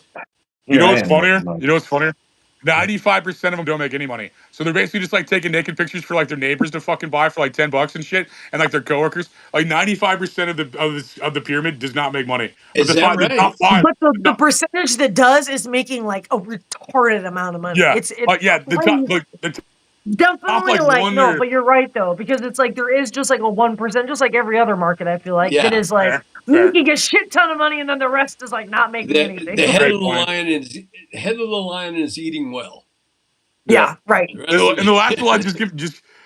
Speaker 5: You know what's funnier? 95% of them don't make any money. So they're basically just like taking naked pictures for like their neighbors to fucking buy for like $10 and shit, and like their coworkers. Like 95% of the pyramid does not make money.
Speaker 9: Is that right?
Speaker 2: But the percentage that does is making like a retarded amount of money.
Speaker 5: Yeah,
Speaker 2: it's
Speaker 5: definitely
Speaker 2: definitely like no, but you're right though, because it's like there is just like a 1%, just like every other market. I feel like it is like you can get shit ton of money, and then the rest is like not making anything.
Speaker 9: The head of the lion is eating well.
Speaker 2: Yeah, right.
Speaker 5: And the last one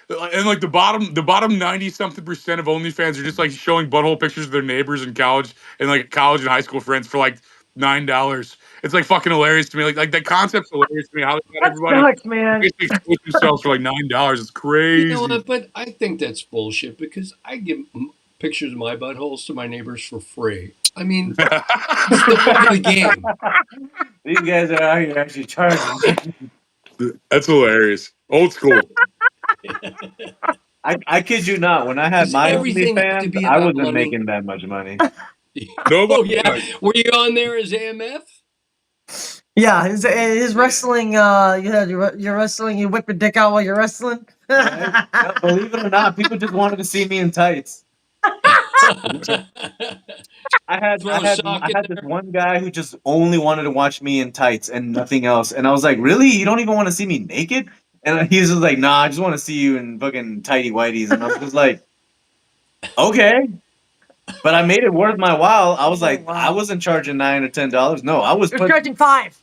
Speaker 5: and like the bottom 90-something% of OnlyFans are just like showing butthole pictures of their neighbors in college and like college and high school friends for like $9. It's like fucking hilarious to me. Like that concept's hilarious to me. How everybody
Speaker 2: sucks, man.
Speaker 5: Expose themselves for like $9. It's crazy.
Speaker 9: You know what? But I think that's bullshit because I give pictures of my buttholes to my neighbors for free. I mean, it's the fucking game.
Speaker 10: These guys are out here actually charging.
Speaker 5: That's hilarious. Old school.
Speaker 10: I kid you not. When I had my OnlyFans, I wasn't making that much money.
Speaker 9: Oh yeah, were you on there as AMF?
Speaker 2: Yeah, his wrestling. You're wrestling. You whip your dick out while you're wrestling.
Speaker 10: Believe it or not, people just wanted to see me in tights. I had
Speaker 9: Throw a sock in
Speaker 10: this one guy who just only wanted to watch me in tights and nothing else, and I was like, really? You don't even want to see me naked? And he's just like, nah, I just want to see you in fucking tighty whities, and I was just like, okay. But I made it worth my while. I was like, I wasn't charging $9 or $10. No, I was
Speaker 2: You're charging $5.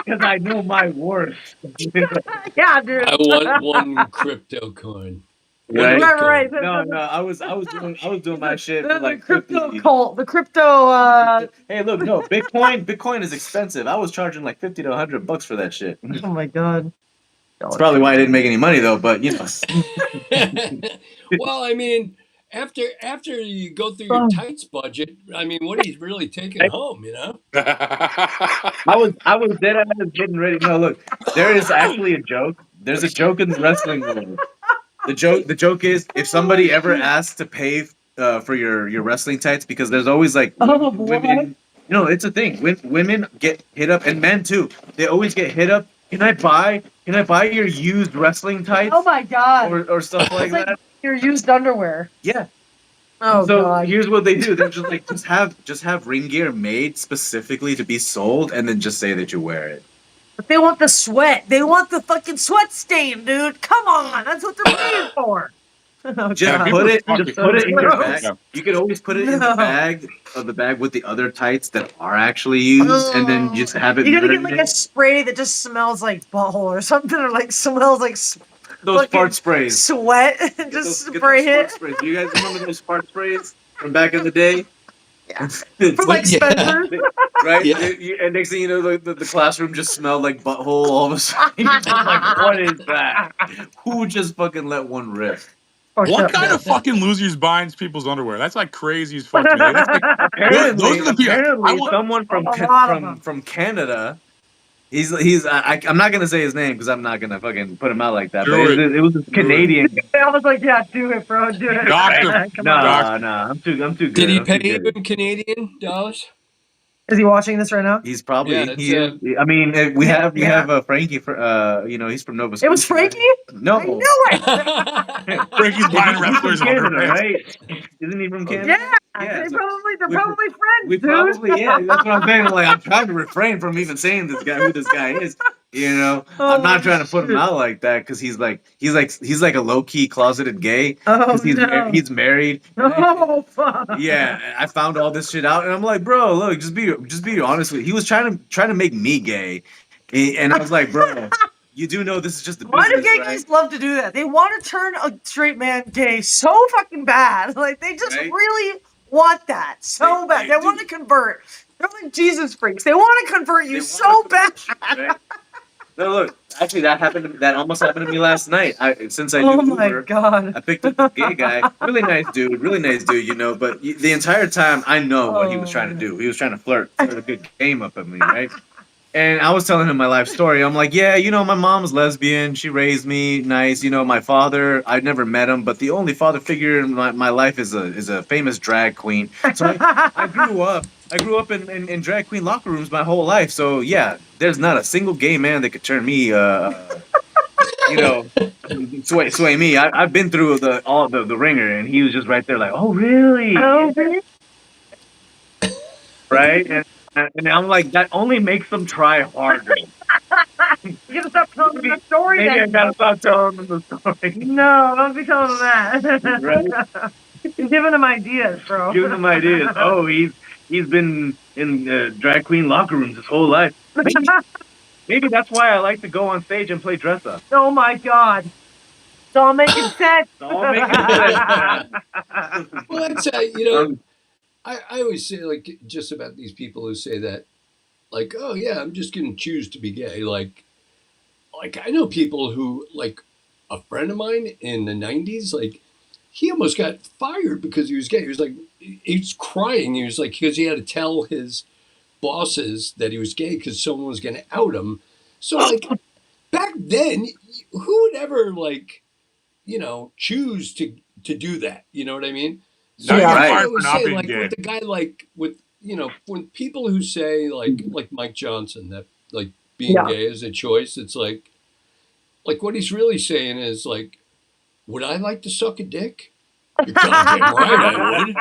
Speaker 10: Because I know my worth.
Speaker 2: Yeah, dude.
Speaker 9: I want one crypto coin.
Speaker 10: Right?
Speaker 2: Right.
Speaker 10: No, I was doing my shit for
Speaker 2: The
Speaker 10: like
Speaker 2: crypto
Speaker 10: 50.
Speaker 2: cult. The crypto.
Speaker 10: Hey, look, no, Bitcoin is expensive. I was charging like $50 to $100 for that shit.
Speaker 2: Oh my god.
Speaker 10: That's probably why I didn't make any money though. But you know.
Speaker 9: Well, I mean, after you go through your tights budget, I mean, what are you really taking home? You know.
Speaker 10: I was dead ass getting ready. No, look, there is actually a joke. There's a joke in the wrestling world. The joke is if somebody ever asks to pay for your wrestling tights, because there's always like women. You know, it's a thing. Women get hit up, and men too. They always get hit up. Can I buy your used wrestling tights?
Speaker 2: Oh my god.
Speaker 10: Or stuff like that.
Speaker 2: Your used underwear.
Speaker 10: Yeah.
Speaker 2: Oh
Speaker 10: so
Speaker 2: god.
Speaker 10: Here's what they do. They're just like just have ring gear made specifically to be sold, and then just say that you wear it.
Speaker 2: But they want the sweat. They want the fucking sweat stain, dude. Come on, that's what they're paying for. Oh,
Speaker 10: just put it in your bag. You can always put it in the bag with the other tights that are actually used, and then just have it.
Speaker 2: You gotta get like a spray that just smells like butthole or something, or like smells like
Speaker 10: those fart sprays.
Speaker 2: Sweat. Just spray it.
Speaker 10: Sprays. Do you guys remember those fart sprays from back in the day?
Speaker 2: Yeah. For like Spencer.
Speaker 10: Right? Yeah. And next thing you know, the classroom just smelled like butthole all of a sudden. You're just like, what is that? Who just fucking let one rip?
Speaker 5: What kind of fucking losers binds people's underwear? That's like crazy as fuck. That's like,
Speaker 10: apparently,
Speaker 5: those are the people.
Speaker 10: Someone from Canada. I'm not gonna say his name because I'm not gonna fucking put him out like that. But it was a Canadian.
Speaker 2: I was like, yeah, do it, bro, do it.
Speaker 5: Doctor.
Speaker 10: No, I'm too good.
Speaker 9: Did he pay you in Canadian dollars?
Speaker 2: Is he watching this right now?
Speaker 10: He's probably. I mean, we have Frankie. He's from Nova Scotia.
Speaker 2: It was Frankie.
Speaker 10: No,
Speaker 2: I knew it.
Speaker 5: Frankie's buying wrestlers on
Speaker 10: Canada, right? Isn't he from Canada?
Speaker 2: Yeah, they're probably friends.
Speaker 10: We
Speaker 2: dude.
Speaker 10: probably that's what I'm saying. Like I'm trying to refrain from even saying who this guy is. You know, I'm not trying to put him out like that because he's like a low key closeted gay.
Speaker 2: Oh
Speaker 10: he's married.
Speaker 2: Oh fuck.
Speaker 10: Yeah, I found all this shit out, and I'm like, bro, look, just be honest with you. He was trying to make me gay, and I was like, bro, you do know this is just the business,
Speaker 2: Why do gay
Speaker 10: right?
Speaker 2: guys love to do that? They want to turn a straight man gay so fucking bad. Like they just really want that so bad. They want to convert. They're like Jesus freaks. They want to convert you so bad.
Speaker 10: Right? No, look. Actually, that almost happened to me last night. Since I knew Uber,
Speaker 2: god!
Speaker 10: I picked up a gay guy. Really nice dude. You know. But the entire time, I know what he was trying to do. He was trying to flirt a good game up at me, right? And I was telling him my life story. I'm like, yeah, you know, my mom's lesbian. She raised me nice. You know, my father, I'd never met him, but the only father figure in my life is a famous drag queen. So I grew up in drag queen locker rooms my whole life. So yeah, there's not a single gay man that could turn me, sway me. I've been through the ringer, and he was just right there, like, oh really?
Speaker 2: Oh really?
Speaker 10: Right? And I'm like, that only makes them try harder.
Speaker 2: You gotta stop telling them the story.
Speaker 10: Maybe I gotta stop telling them the story.
Speaker 2: No, don't be telling them that.
Speaker 10: Right?
Speaker 2: You're giving them ideas, bro.
Speaker 10: Giving them ideas. Oh, he's been in drag queen locker rooms his whole life. Maybe that's why I like to go on stage and play dress up.
Speaker 2: Oh my god. It's all making sense.
Speaker 10: It's all making sense.
Speaker 9: Well, that's I always say, like, just about these people who say that, like, oh yeah, I'm just gonna choose to be gay. Like I know people who, like, a friend of mine in the 90s, like, he almost got fired because he was gay. He was like, he was crying. He was like, because he had to tell his bosses that he was gay because someone was gonna out him. So like back then, who would ever, like, choose to do that? You know what I mean? So I always say, like, with the guy, like, with, when people who say, like Mike Johnson, that, like, being gay is a choice, it's like what he's really saying is, like, would I like to suck a dick? You're goddamn right I would.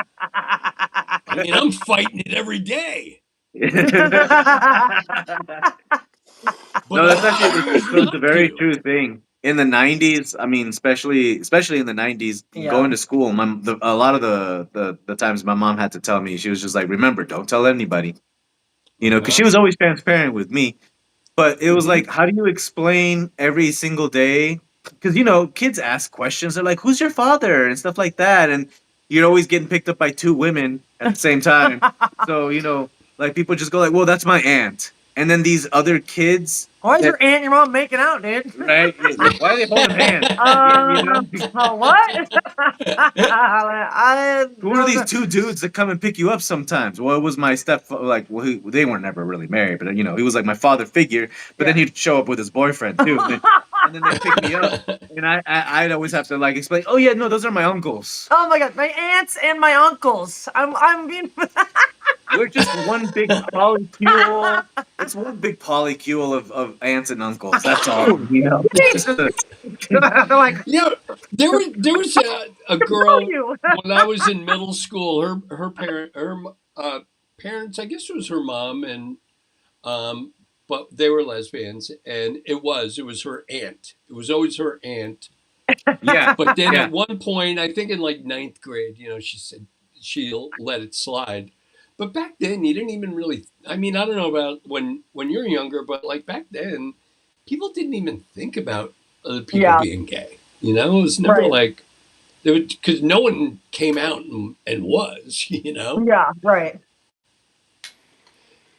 Speaker 9: I mean, I'm fighting it every day.
Speaker 10: No, that's actually it's a very true thing. In the '90s, I mean, especially in the '90s, going to school, a lot of the times my mom had to tell me, she was just like, "Remember, don't tell anybody," because she was always transparent with me. But it was like, how do you explain every single day? Because kids ask questions. They're like, "Who's your father?" and stuff like that, and you're always getting picked up by two women at the same time. So like people just go like, "Well, that's my aunt," and then these other kids.
Speaker 2: Why is your aunt and your mom making out, dude?
Speaker 10: Right? Why are they holding hands?
Speaker 2: What?
Speaker 10: Who are these two dudes that come and pick you up sometimes? Well, it was my they weren't never really married, but he was like my father figure. But then he'd show up with his boyfriend too, and then they pick me up, and I'd always have to like explain. Oh yeah, no, those are my uncles.
Speaker 2: Oh my god, my aunts and my uncles. I'm being.
Speaker 10: We're just one big polycule. It's one big polycule of aunts and uncles. That's all.
Speaker 2: Like,
Speaker 9: there was a girl when I was in middle school. Her parents, I guess it was her mom, and but they were lesbians, and it was her aunt. It was always her aunt.
Speaker 10: Yeah.
Speaker 9: But then at one point, I think in like 9th grade, she said she'll let it slide. But back then, you didn't even really. I mean, I don't know about when you're younger, but like back then, people didn't even think about other people being gay. It was never like because no one came out and was.
Speaker 2: Yeah, right.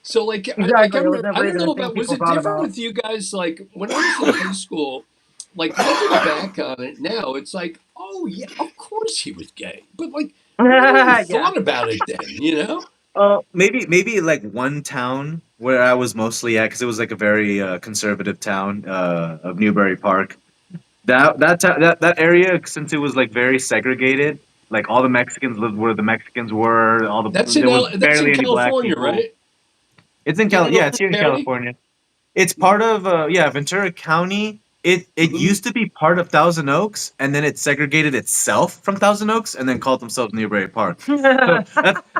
Speaker 9: So like,
Speaker 2: exactly.
Speaker 9: I don't know about. Was it different with you guys? Like when I was in high school, like looking back on it now, it's like, oh yeah, of course he was gay, but like, I never thought about it then.
Speaker 10: Maybe like one town where I was mostly at, because it was like a very conservative town of Newbury Park. That area, since it was like very segregated, like all the Mexicans lived where the Mexicans were.
Speaker 9: That's in California, right?
Speaker 10: It's in California. Yeah, it's here in California. It's part of Ventura County. It used to be part of Thousand Oaks, and then it segregated itself from Thousand Oaks, and then called themselves Newbury Park. So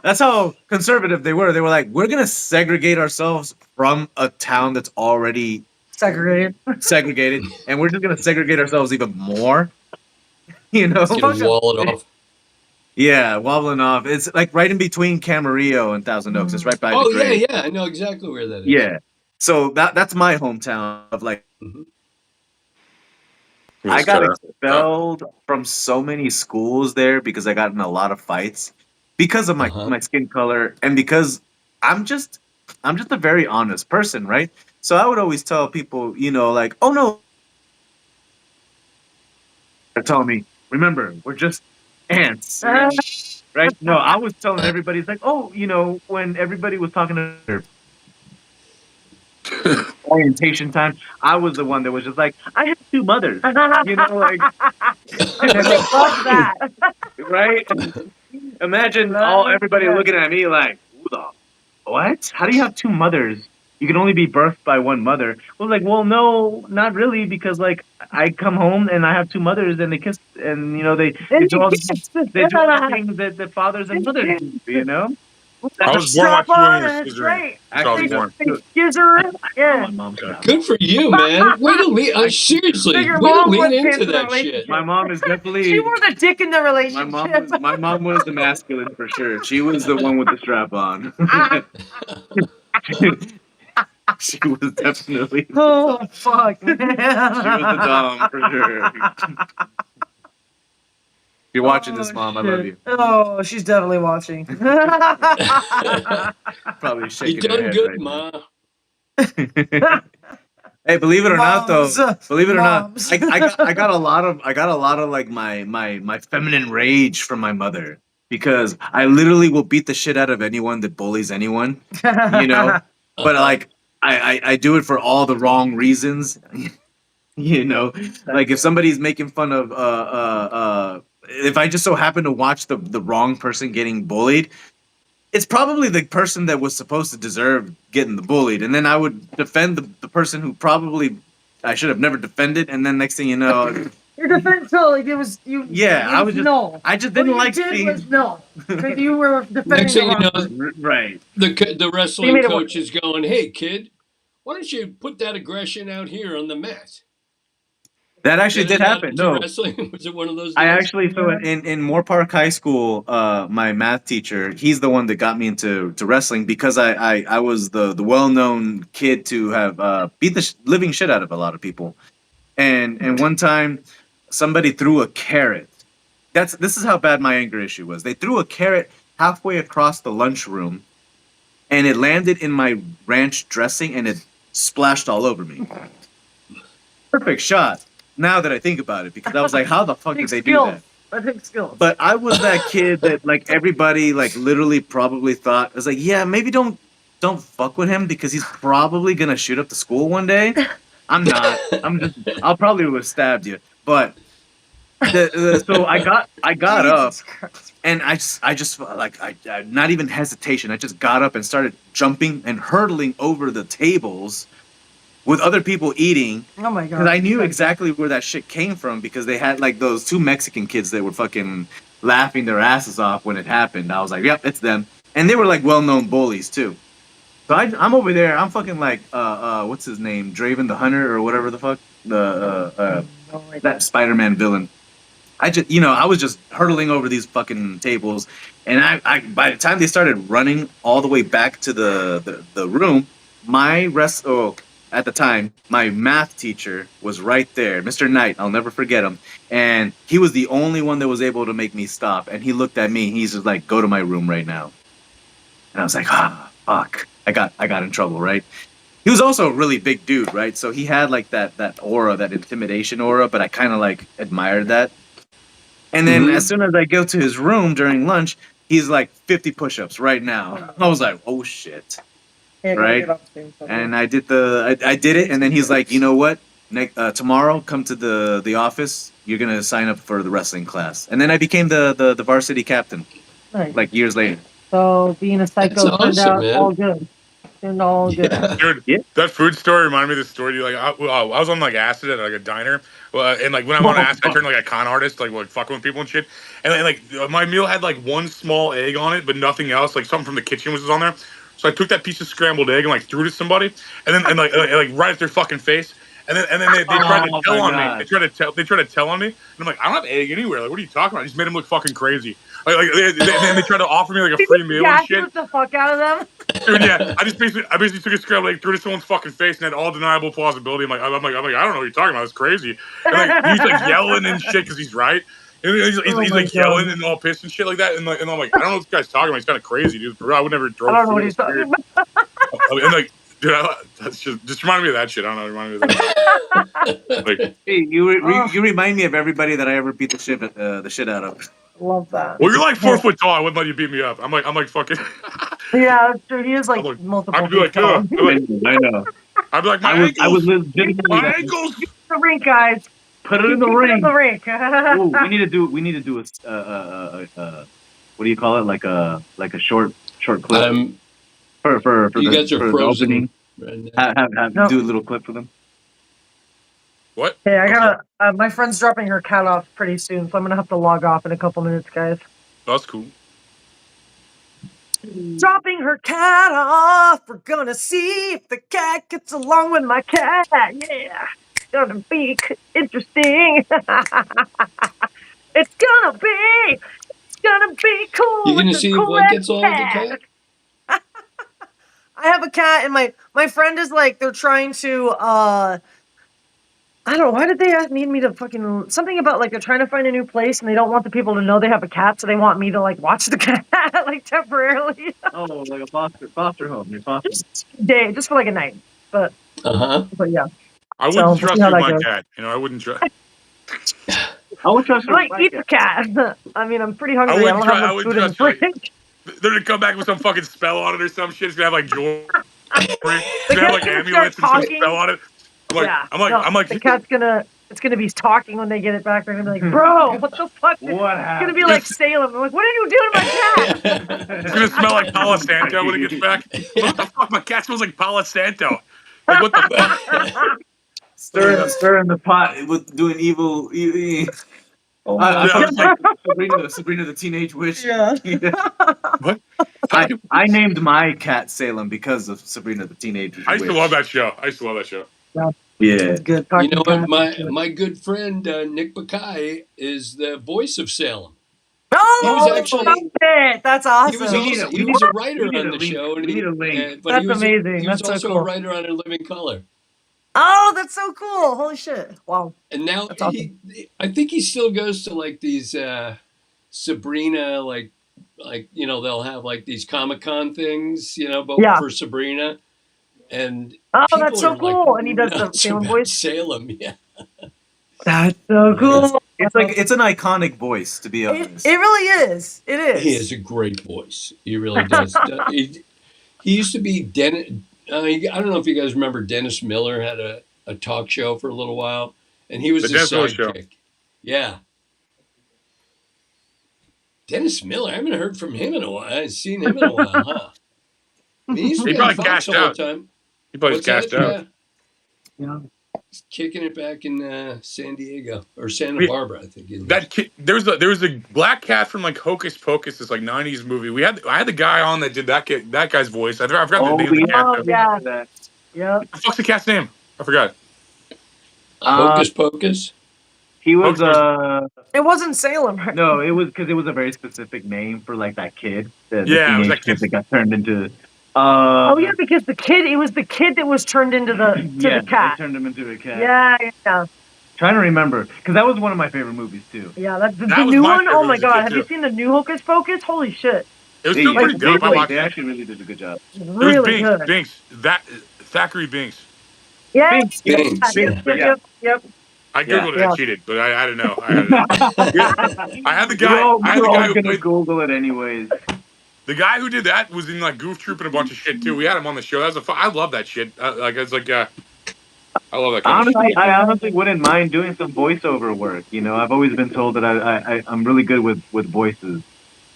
Speaker 10: that's how conservative they were. They were like, we're gonna segregate ourselves from a town that's already segregated, and we're just gonna segregate ourselves even more.
Speaker 9: Just gonna wall it off.
Speaker 10: Yeah, wobbling off. It's like right in between Camarillo and Thousand Oaks. It's right by the grade.
Speaker 9: Yeah, I know exactly where that is.
Speaker 10: Yeah, so that's my hometown of like. I got expelled from so many schools there because I got in a lot of fights because of my skin color, and because I'm just a very honest person, right? So I would always tell people, like, oh no, they're telling me, remember, we're just ants, right? No, I was telling everybody, it's like, oh, when everybody was talking to their orientation time, I was the one that was just like, I have two mothers, like fuck that, right? Imagine everybody looking at me like, who the what? How do you have two mothers? You can only be birthed by one mother. I was like, well, no, not really, because like I come home and I have two mothers and they kiss and they do all the things that fathers and mothers do,
Speaker 5: I was born like you and your sister. I was born.
Speaker 2: Yeah.
Speaker 9: Good for you, man. Way to lean. Seriously, way to lean into that shit.
Speaker 10: My mom is definitely.
Speaker 2: She wore the dick in the relationship.
Speaker 10: My mom was the masculine for sure. She was the one with the strap on. She was definitely.
Speaker 2: Oh fuck, man.
Speaker 10: She was the dom for sure. You're watching this, Mom.
Speaker 2: Shit.
Speaker 10: I love you.
Speaker 2: Oh, she's definitely watching.
Speaker 10: Probably shaking
Speaker 9: You done
Speaker 10: her head
Speaker 9: good,
Speaker 10: right
Speaker 9: Ma.
Speaker 10: Hey, believe it or not, though,
Speaker 2: Moms.
Speaker 10: I got a lot of like my feminine rage from my mother, because I literally will beat the shit out of anyone that bullies anyone, But like I do it for all the wrong reasons, Like if somebody's making fun of if I just so happen to watch the wrong person getting bullied, it's probably the person that was supposed to deserve getting the bullied, and then I would defend the person who probably I should have never defended, and then next thing you know,
Speaker 2: Your defense, so like it was you.
Speaker 10: Yeah, I was just
Speaker 2: no.
Speaker 10: I just didn't like
Speaker 2: What you did
Speaker 10: seeing.
Speaker 2: was no, because you were defending
Speaker 9: Next
Speaker 2: the
Speaker 9: thing you
Speaker 2: wrong.
Speaker 9: know,
Speaker 10: Right.
Speaker 9: the
Speaker 2: You
Speaker 9: wrestling
Speaker 2: made it
Speaker 9: coach is going, "Hey kid, why don't you put that aggression out here on the mat?"
Speaker 10: That actually
Speaker 9: Get
Speaker 10: did
Speaker 9: it out
Speaker 10: happen.
Speaker 9: into
Speaker 10: No,
Speaker 9: wrestling. Was it one of those
Speaker 10: I
Speaker 9: deals?
Speaker 10: actually so in Moore Park High School, my math teacher, he's the one that got me into wrestling because I was the well known kid to have beat the living shit out of a lot of people, and one time somebody threw a carrot. This is how bad my anger issue was. They threw a carrot halfway across the lunchroom, and it landed in my ranch dressing, and it splashed all over me. Perfect shot. Now that I think about it, because I was like, how the fuck did they do that?
Speaker 2: I think skills.
Speaker 10: But I was that kid that like everybody like literally probably thought I was like, yeah, maybe don't fuck with him because he's probably gonna shoot up the school one day. I'm not. I'll probably would have stabbed you. But so I got up and I just like I not even hesitation. I just got up and started jumping and hurtling over the tables with other people eating.
Speaker 2: Oh my god!
Speaker 10: Because I knew exactly where that shit came from because they had like those two Mexican kids that were fucking laughing their asses off when it happened. I was like, yep, it's them, and they were like well-known bullies too. So I'm over there. I'm fucking like what's his name, Draven the Hunter or whatever the fuck that Spider-Man villain. I was just hurtling over these fucking tables, and I by the time they started running all the way back to the room, at the time, my math teacher was right there, Mr. Knight. I'll never forget him. And he was the only one that was able to make me stop. And he looked at me. He's just like, "Go to my room right now." And I was like, fuck. I got in trouble, right? He was also a really big dude, right? So he had like that aura, that intimidation aura. But I kind of like admired that. And then as soon as I go to his room during lunch, he's like 50 push-ups right now. I was like, oh shit. Right, and I did it, and then he's like, you know what? Tomorrow, come to the office. You're gonna sign up for the wrestling class, and then I became the varsity captain. Nice. Like years later.
Speaker 2: So being a psycho turned out all good. Turned all good.
Speaker 5: Dude, that food story reminded me of this story. Like I was on like acid at like a diner, and like when I'm on acid, I turned like a con artist, like fucking with people and shit. And like my meal had like one small egg on it, but nothing else. Like something from the kitchen was on there. So I took that piece of scrambled egg and like threw it at somebody, and then like right at their fucking face, and then they tried to tell on me. They tried to tell on me, and I'm like, I don't have egg anywhere. Like, what are you talking about? I just made them look fucking crazy. Like they tried to offer me like a free meal and shit.
Speaker 2: The fuck out of them.
Speaker 5: Dude, yeah, I basically took a scrambled egg, threw it at someone's fucking face, and had all deniable plausibility. I'm like, I don't know what you're talking about. It's crazy. And like he's like yelling and shit because he's right. And he's like yelling and all pissed and shit like that. And I'm like, I don't know what this guy's talking about. He's kind of crazy, dude. I would never throw.
Speaker 2: I don't know what he's talking about.
Speaker 5: And like, dude, that's just remind me of that shit. I don't know. Remind me of that. Like,
Speaker 10: hey, you remind me of everybody that I ever beat the shit out of.
Speaker 2: Love that.
Speaker 5: Well, you're like 4 foot tall. I wouldn't let you beat me up. I'm like fucking.
Speaker 2: Yeah, that's true. He is like multiple.
Speaker 5: I'd be like,
Speaker 10: I know.
Speaker 5: I'd be like,
Speaker 10: I was legitimately
Speaker 5: my ankles.
Speaker 2: The rink, guys.
Speaker 10: Put it in the ring.
Speaker 2: Ooh,
Speaker 10: we need to do a what do you call it? Like a short clip. For
Speaker 9: you guys are frozen.
Speaker 10: Right do a little clip for them.
Speaker 5: What?
Speaker 2: Hey, I gotta. My friend's dropping her cat off pretty soon, so I'm gonna have to log off in a couple minutes, guys.
Speaker 5: That's cool.
Speaker 2: Dropping her cat off. We're gonna see if the cat gets along with my cat. Yeah. Gonna be interesting. It's gonna be cool.
Speaker 9: You're gonna see what gets all the cat.
Speaker 2: I have a cat, and my friend is like, they're trying to I don't know, why did they need me to fucking something about like they're trying to find a new place and they don't want the people to know they have a cat, so they want me to like watch the cat like temporarily.
Speaker 10: Oh, like a foster home. Your foster
Speaker 2: day, just for like a night. But yeah.
Speaker 5: I wouldn't trust you with my cat. You know, I wouldn't trust.
Speaker 10: I would trust you.
Speaker 2: I might eat the cat. I mean, I'm pretty hungry. I don't have enough food in the fridge.
Speaker 5: They're gonna come back with some fucking spell on it or some shit. It's gonna have like jewelry. It's gonna have like amulets and some spell on it. I'm like,
Speaker 2: the cat's it's gonna be talking when they get it back. They're gonna be like, bro, what the fuck? It's gonna be like Salem. I'm like, what are you doing to my cat?
Speaker 5: It's gonna smell like Palo Santo when it gets back. What the fuck? My cat smells like Palo Santo. Like, what the fuck?
Speaker 10: stirring the pot with doing evil. I thought it was like Sabrina the Teenage Witch.
Speaker 2: Yeah.
Speaker 5: What?
Speaker 10: I named my cat Salem because of Sabrina the Teenage Witch.
Speaker 5: I used to love that show.
Speaker 10: Yeah.
Speaker 2: Good.
Speaker 9: You know what? My good friend Nick Bakay is the voice of Salem.
Speaker 2: Oh,
Speaker 9: He was actually
Speaker 2: that's awesome.
Speaker 9: He was a writer on the show, and
Speaker 2: That's amazing.
Speaker 9: He was
Speaker 2: That's so
Speaker 9: also
Speaker 2: cool.
Speaker 9: a writer on In Living Color.
Speaker 2: Oh, that's so cool! Holy shit! Wow.
Speaker 9: And now
Speaker 2: awesome.
Speaker 9: I think he still goes to like these Sabrina, like they'll have like these Comic-Con things, but for Sabrina. And
Speaker 2: that's so cool!
Speaker 9: Like,
Speaker 2: and he does the Salem voice.
Speaker 9: Salem, yeah.
Speaker 2: That's so cool.
Speaker 10: It's an iconic voice, to be honest.
Speaker 2: It really is. It is.
Speaker 9: He has a great voice. He really does. He used to be Dennis. I don't know if you guys remember Dennis Miller had a talk show for a little while, and he was the sidekick. Yeah. Dennis Miller. I haven't heard from him in a while. I haven't seen him in a while, huh? I mean,
Speaker 5: He probably cashed out. He probably cashed out.
Speaker 2: Yeah.
Speaker 9: He's kicking it back in San Diego or Santa Barbara, I think.
Speaker 5: That kid, there was a black cat from like Hocus Pocus, this like '90s movie. I had the guy on that did that guy's voice. I forgot the name of the cat.
Speaker 2: Yeah. Yeah.
Speaker 5: What the fuck's the cat's name? I forgot.
Speaker 9: Hocus Pocus.
Speaker 10: He was
Speaker 2: It wasn't Salem. Right?
Speaker 10: No, it was because it was a very specific name for like that kid. The
Speaker 5: it was that kid
Speaker 10: that got turned into.
Speaker 2: Because it was the kid that was turned into the cat.
Speaker 10: They turned him into a cat.
Speaker 2: Yeah.
Speaker 10: Trying to remember, because that was one of my favorite movies too.
Speaker 2: Yeah, that's the new one. Oh my god, have you seen the new Hocus Pocus? Holy shit!
Speaker 5: It was still pretty dope.
Speaker 10: They actually really did a good job.
Speaker 2: Really good.
Speaker 5: Binks, Thackeray Binks.
Speaker 2: Yeah.
Speaker 9: Binks.
Speaker 2: Yep.
Speaker 5: I googled it. I cheated, but I didn't know. I had the guy.
Speaker 10: We're gonna Google it anyways.
Speaker 5: The guy who did that was in like Goof Troop and a bunch of shit too. We had him on the show. That was I love that shit. I love that.
Speaker 10: I honestly wouldn't mind doing some voiceover work. I've always been told that I'm really good with voices.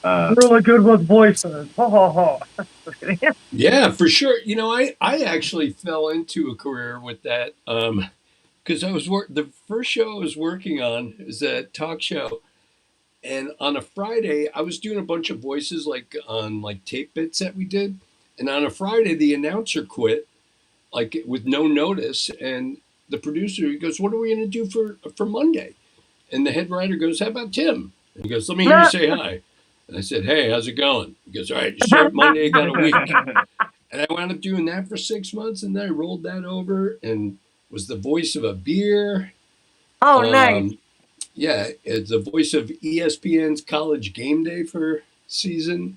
Speaker 2: Really good with voices.
Speaker 9: Yeah, for sure. I actually fell into a career with that because the first show I was working on is a talk show. And on a Friday, I was doing a bunch of voices like on like tape bits that we did. And on a Friday, the announcer quit, like with no notice. And the producer, he goes, "What are we going to do for Monday?" And the head writer goes, "How about Tim?" And he goes, "Let me hear you say hi." And I said, "Hey, how's it going?" He goes, "All right, you start Monday, you got a week." And I wound up doing that for 6 months. And then I rolled that over and was the voice of a beer.
Speaker 2: Oh, nice.
Speaker 9: Yeah, it's the voice of ESPN's College Game Day for season.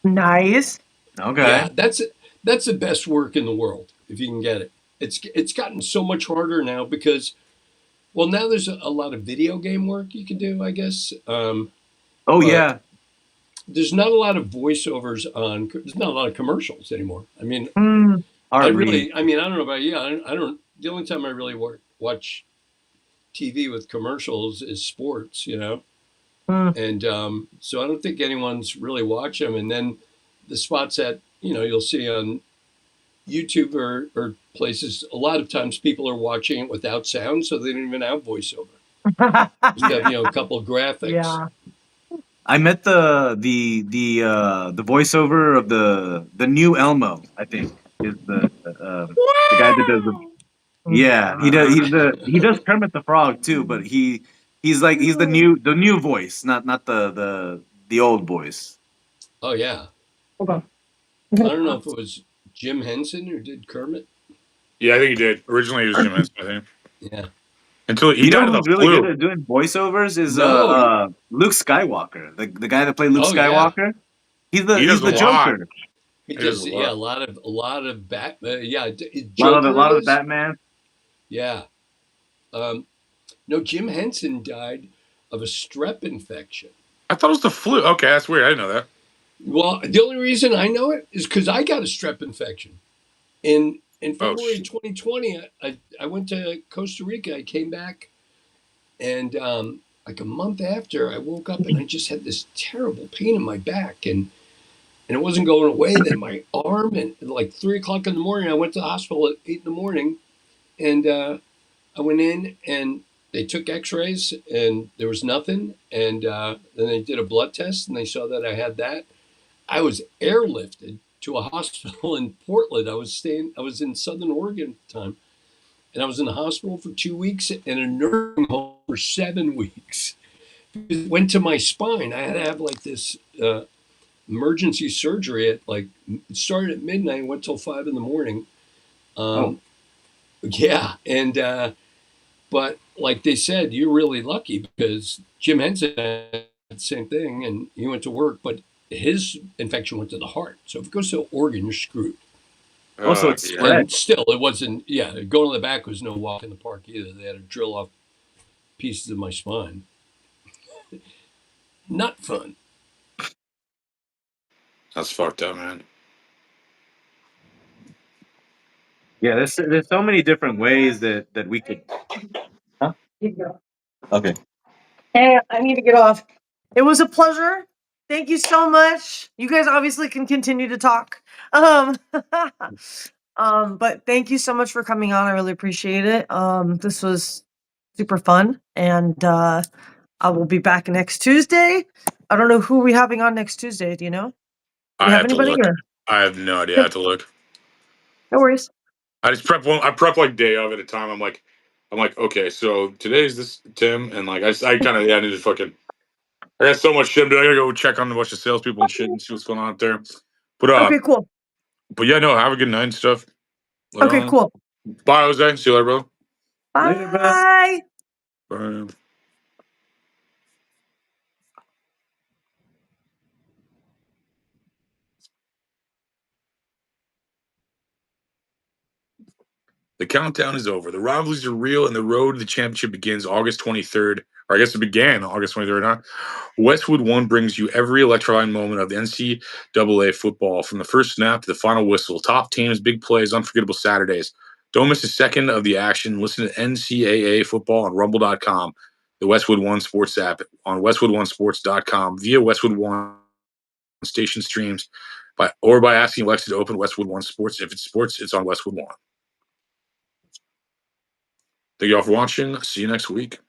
Speaker 2: Nice.
Speaker 10: Okay.
Speaker 9: Yeah, that's the best work in the world if you can get it. It's gotten so much harder now because, well, now there's a lot of video game work you can do, I guess.
Speaker 10: Yeah.
Speaker 9: There's not a lot of voiceovers on. There's not a lot of commercials anymore. I mean, I don't know about you. I don't. The only time I really watch TV with commercials is sports, and so I don't think anyone's really watch them. And then the spots that you'll see on YouTube or places, a lot of times people are watching it without sound, so they don't even have voiceover. Just have a couple of graphics.
Speaker 2: Yeah.
Speaker 10: I met the voiceover of the new Elmo. I think is the guy that does the. Yeah, he does. He does Kermit the Frog too, but he's the new voice, not the old voice.
Speaker 9: Oh yeah.
Speaker 2: Hold on.
Speaker 9: I don't know if it was Jim Henson who did Kermit.
Speaker 5: Yeah, I think he did. Originally, it was Jim Henson, I think.
Speaker 9: Yeah.
Speaker 5: Until he died of the
Speaker 10: really
Speaker 5: flu.
Speaker 10: good at doing voiceovers is Luke Skywalker, the guy that played Luke Skywalker.
Speaker 5: Yeah.
Speaker 10: He's the Joker.
Speaker 9: He does a lot of Batman.
Speaker 10: A lot of Batman.
Speaker 9: Yeah. No, Jim Henson died of a strep infection.
Speaker 5: I thought it was the flu. Okay, that's weird. I didn't know that.
Speaker 9: Well, the only reason I know it is because I got a strep infection. In February 2020, I went to Costa Rica. I came back, and like a month after, I woke up and I just had this terrible pain in my back, and it wasn't going away. Then my arm, and like 3 o'clock in the morning, I went to the hospital at 8 in the morning, and I went in and they took x-rays and there was nothing. And then they did a blood test and they saw that I had that. I was airlifted to a hospital in Portland. I was in Southern Oregon at the time. And I was in the hospital for 2 weeks and a nursing home for 7 weeks. It went to my spine. I had to have like this emergency surgery at like, it started at midnight and went till 5 in the morning. Yeah. And, but like they said, you're really lucky because Jim Henson had the same thing and he went to work, but his infection went to the heart. So if it goes to the organ, you're screwed.
Speaker 10: Also, it's
Speaker 5: Yeah.
Speaker 10: spread.
Speaker 9: And still, it wasn't, going to the back was no walk in the park either. They had to drill off pieces of my spine. Not fun.
Speaker 5: That's fucked up, man.
Speaker 10: Yeah, there's so many different ways that we could. Huh? Okay.
Speaker 2: Hey, I need to get off. It was a pleasure. Thank you so much. You guys obviously can continue to talk. But thank you so much for coming on. I really appreciate it. This was super fun, and I will be back next Tuesday. I don't know who we having on next Tuesday. Do you know? Do
Speaker 5: I
Speaker 2: we have
Speaker 5: have to
Speaker 2: anybody?
Speaker 5: look.
Speaker 2: Or?
Speaker 5: I have no idea. I have to look.
Speaker 2: No worries.
Speaker 5: I just prep one. I prep like day of at a time. I'm like, okay, so today's this Tim, and like I kind of I need to fucking. I got so much shit. I gotta go check on a bunch of salespeople and shit and see what's going on out there. But
Speaker 2: Okay, cool.
Speaker 5: But yeah, no, have a good night and stuff. Later
Speaker 2: Okay,
Speaker 5: on.
Speaker 2: cool.
Speaker 5: Bye, Jose. See you later, bro.
Speaker 2: Bye.
Speaker 10: Later, bro.
Speaker 5: Bye. The countdown is over. The rivalries are real, and the road to the championship begins August 23rd. Or I guess it began August 23rd, huh? Westwood One brings you every electrifying moment of the NCAA football, from the first snap to the final whistle. Top teams, big plays, unforgettable Saturdays. Don't miss a second of the action. Listen to NCAA football on rumble.com, the Westwood One Sports app, on westwoodonesports.com, via Westwood One station streams, by asking Alexa to open Westwood One Sports. If it's sports, it's on Westwood One. Thank you all for watching. See you next week.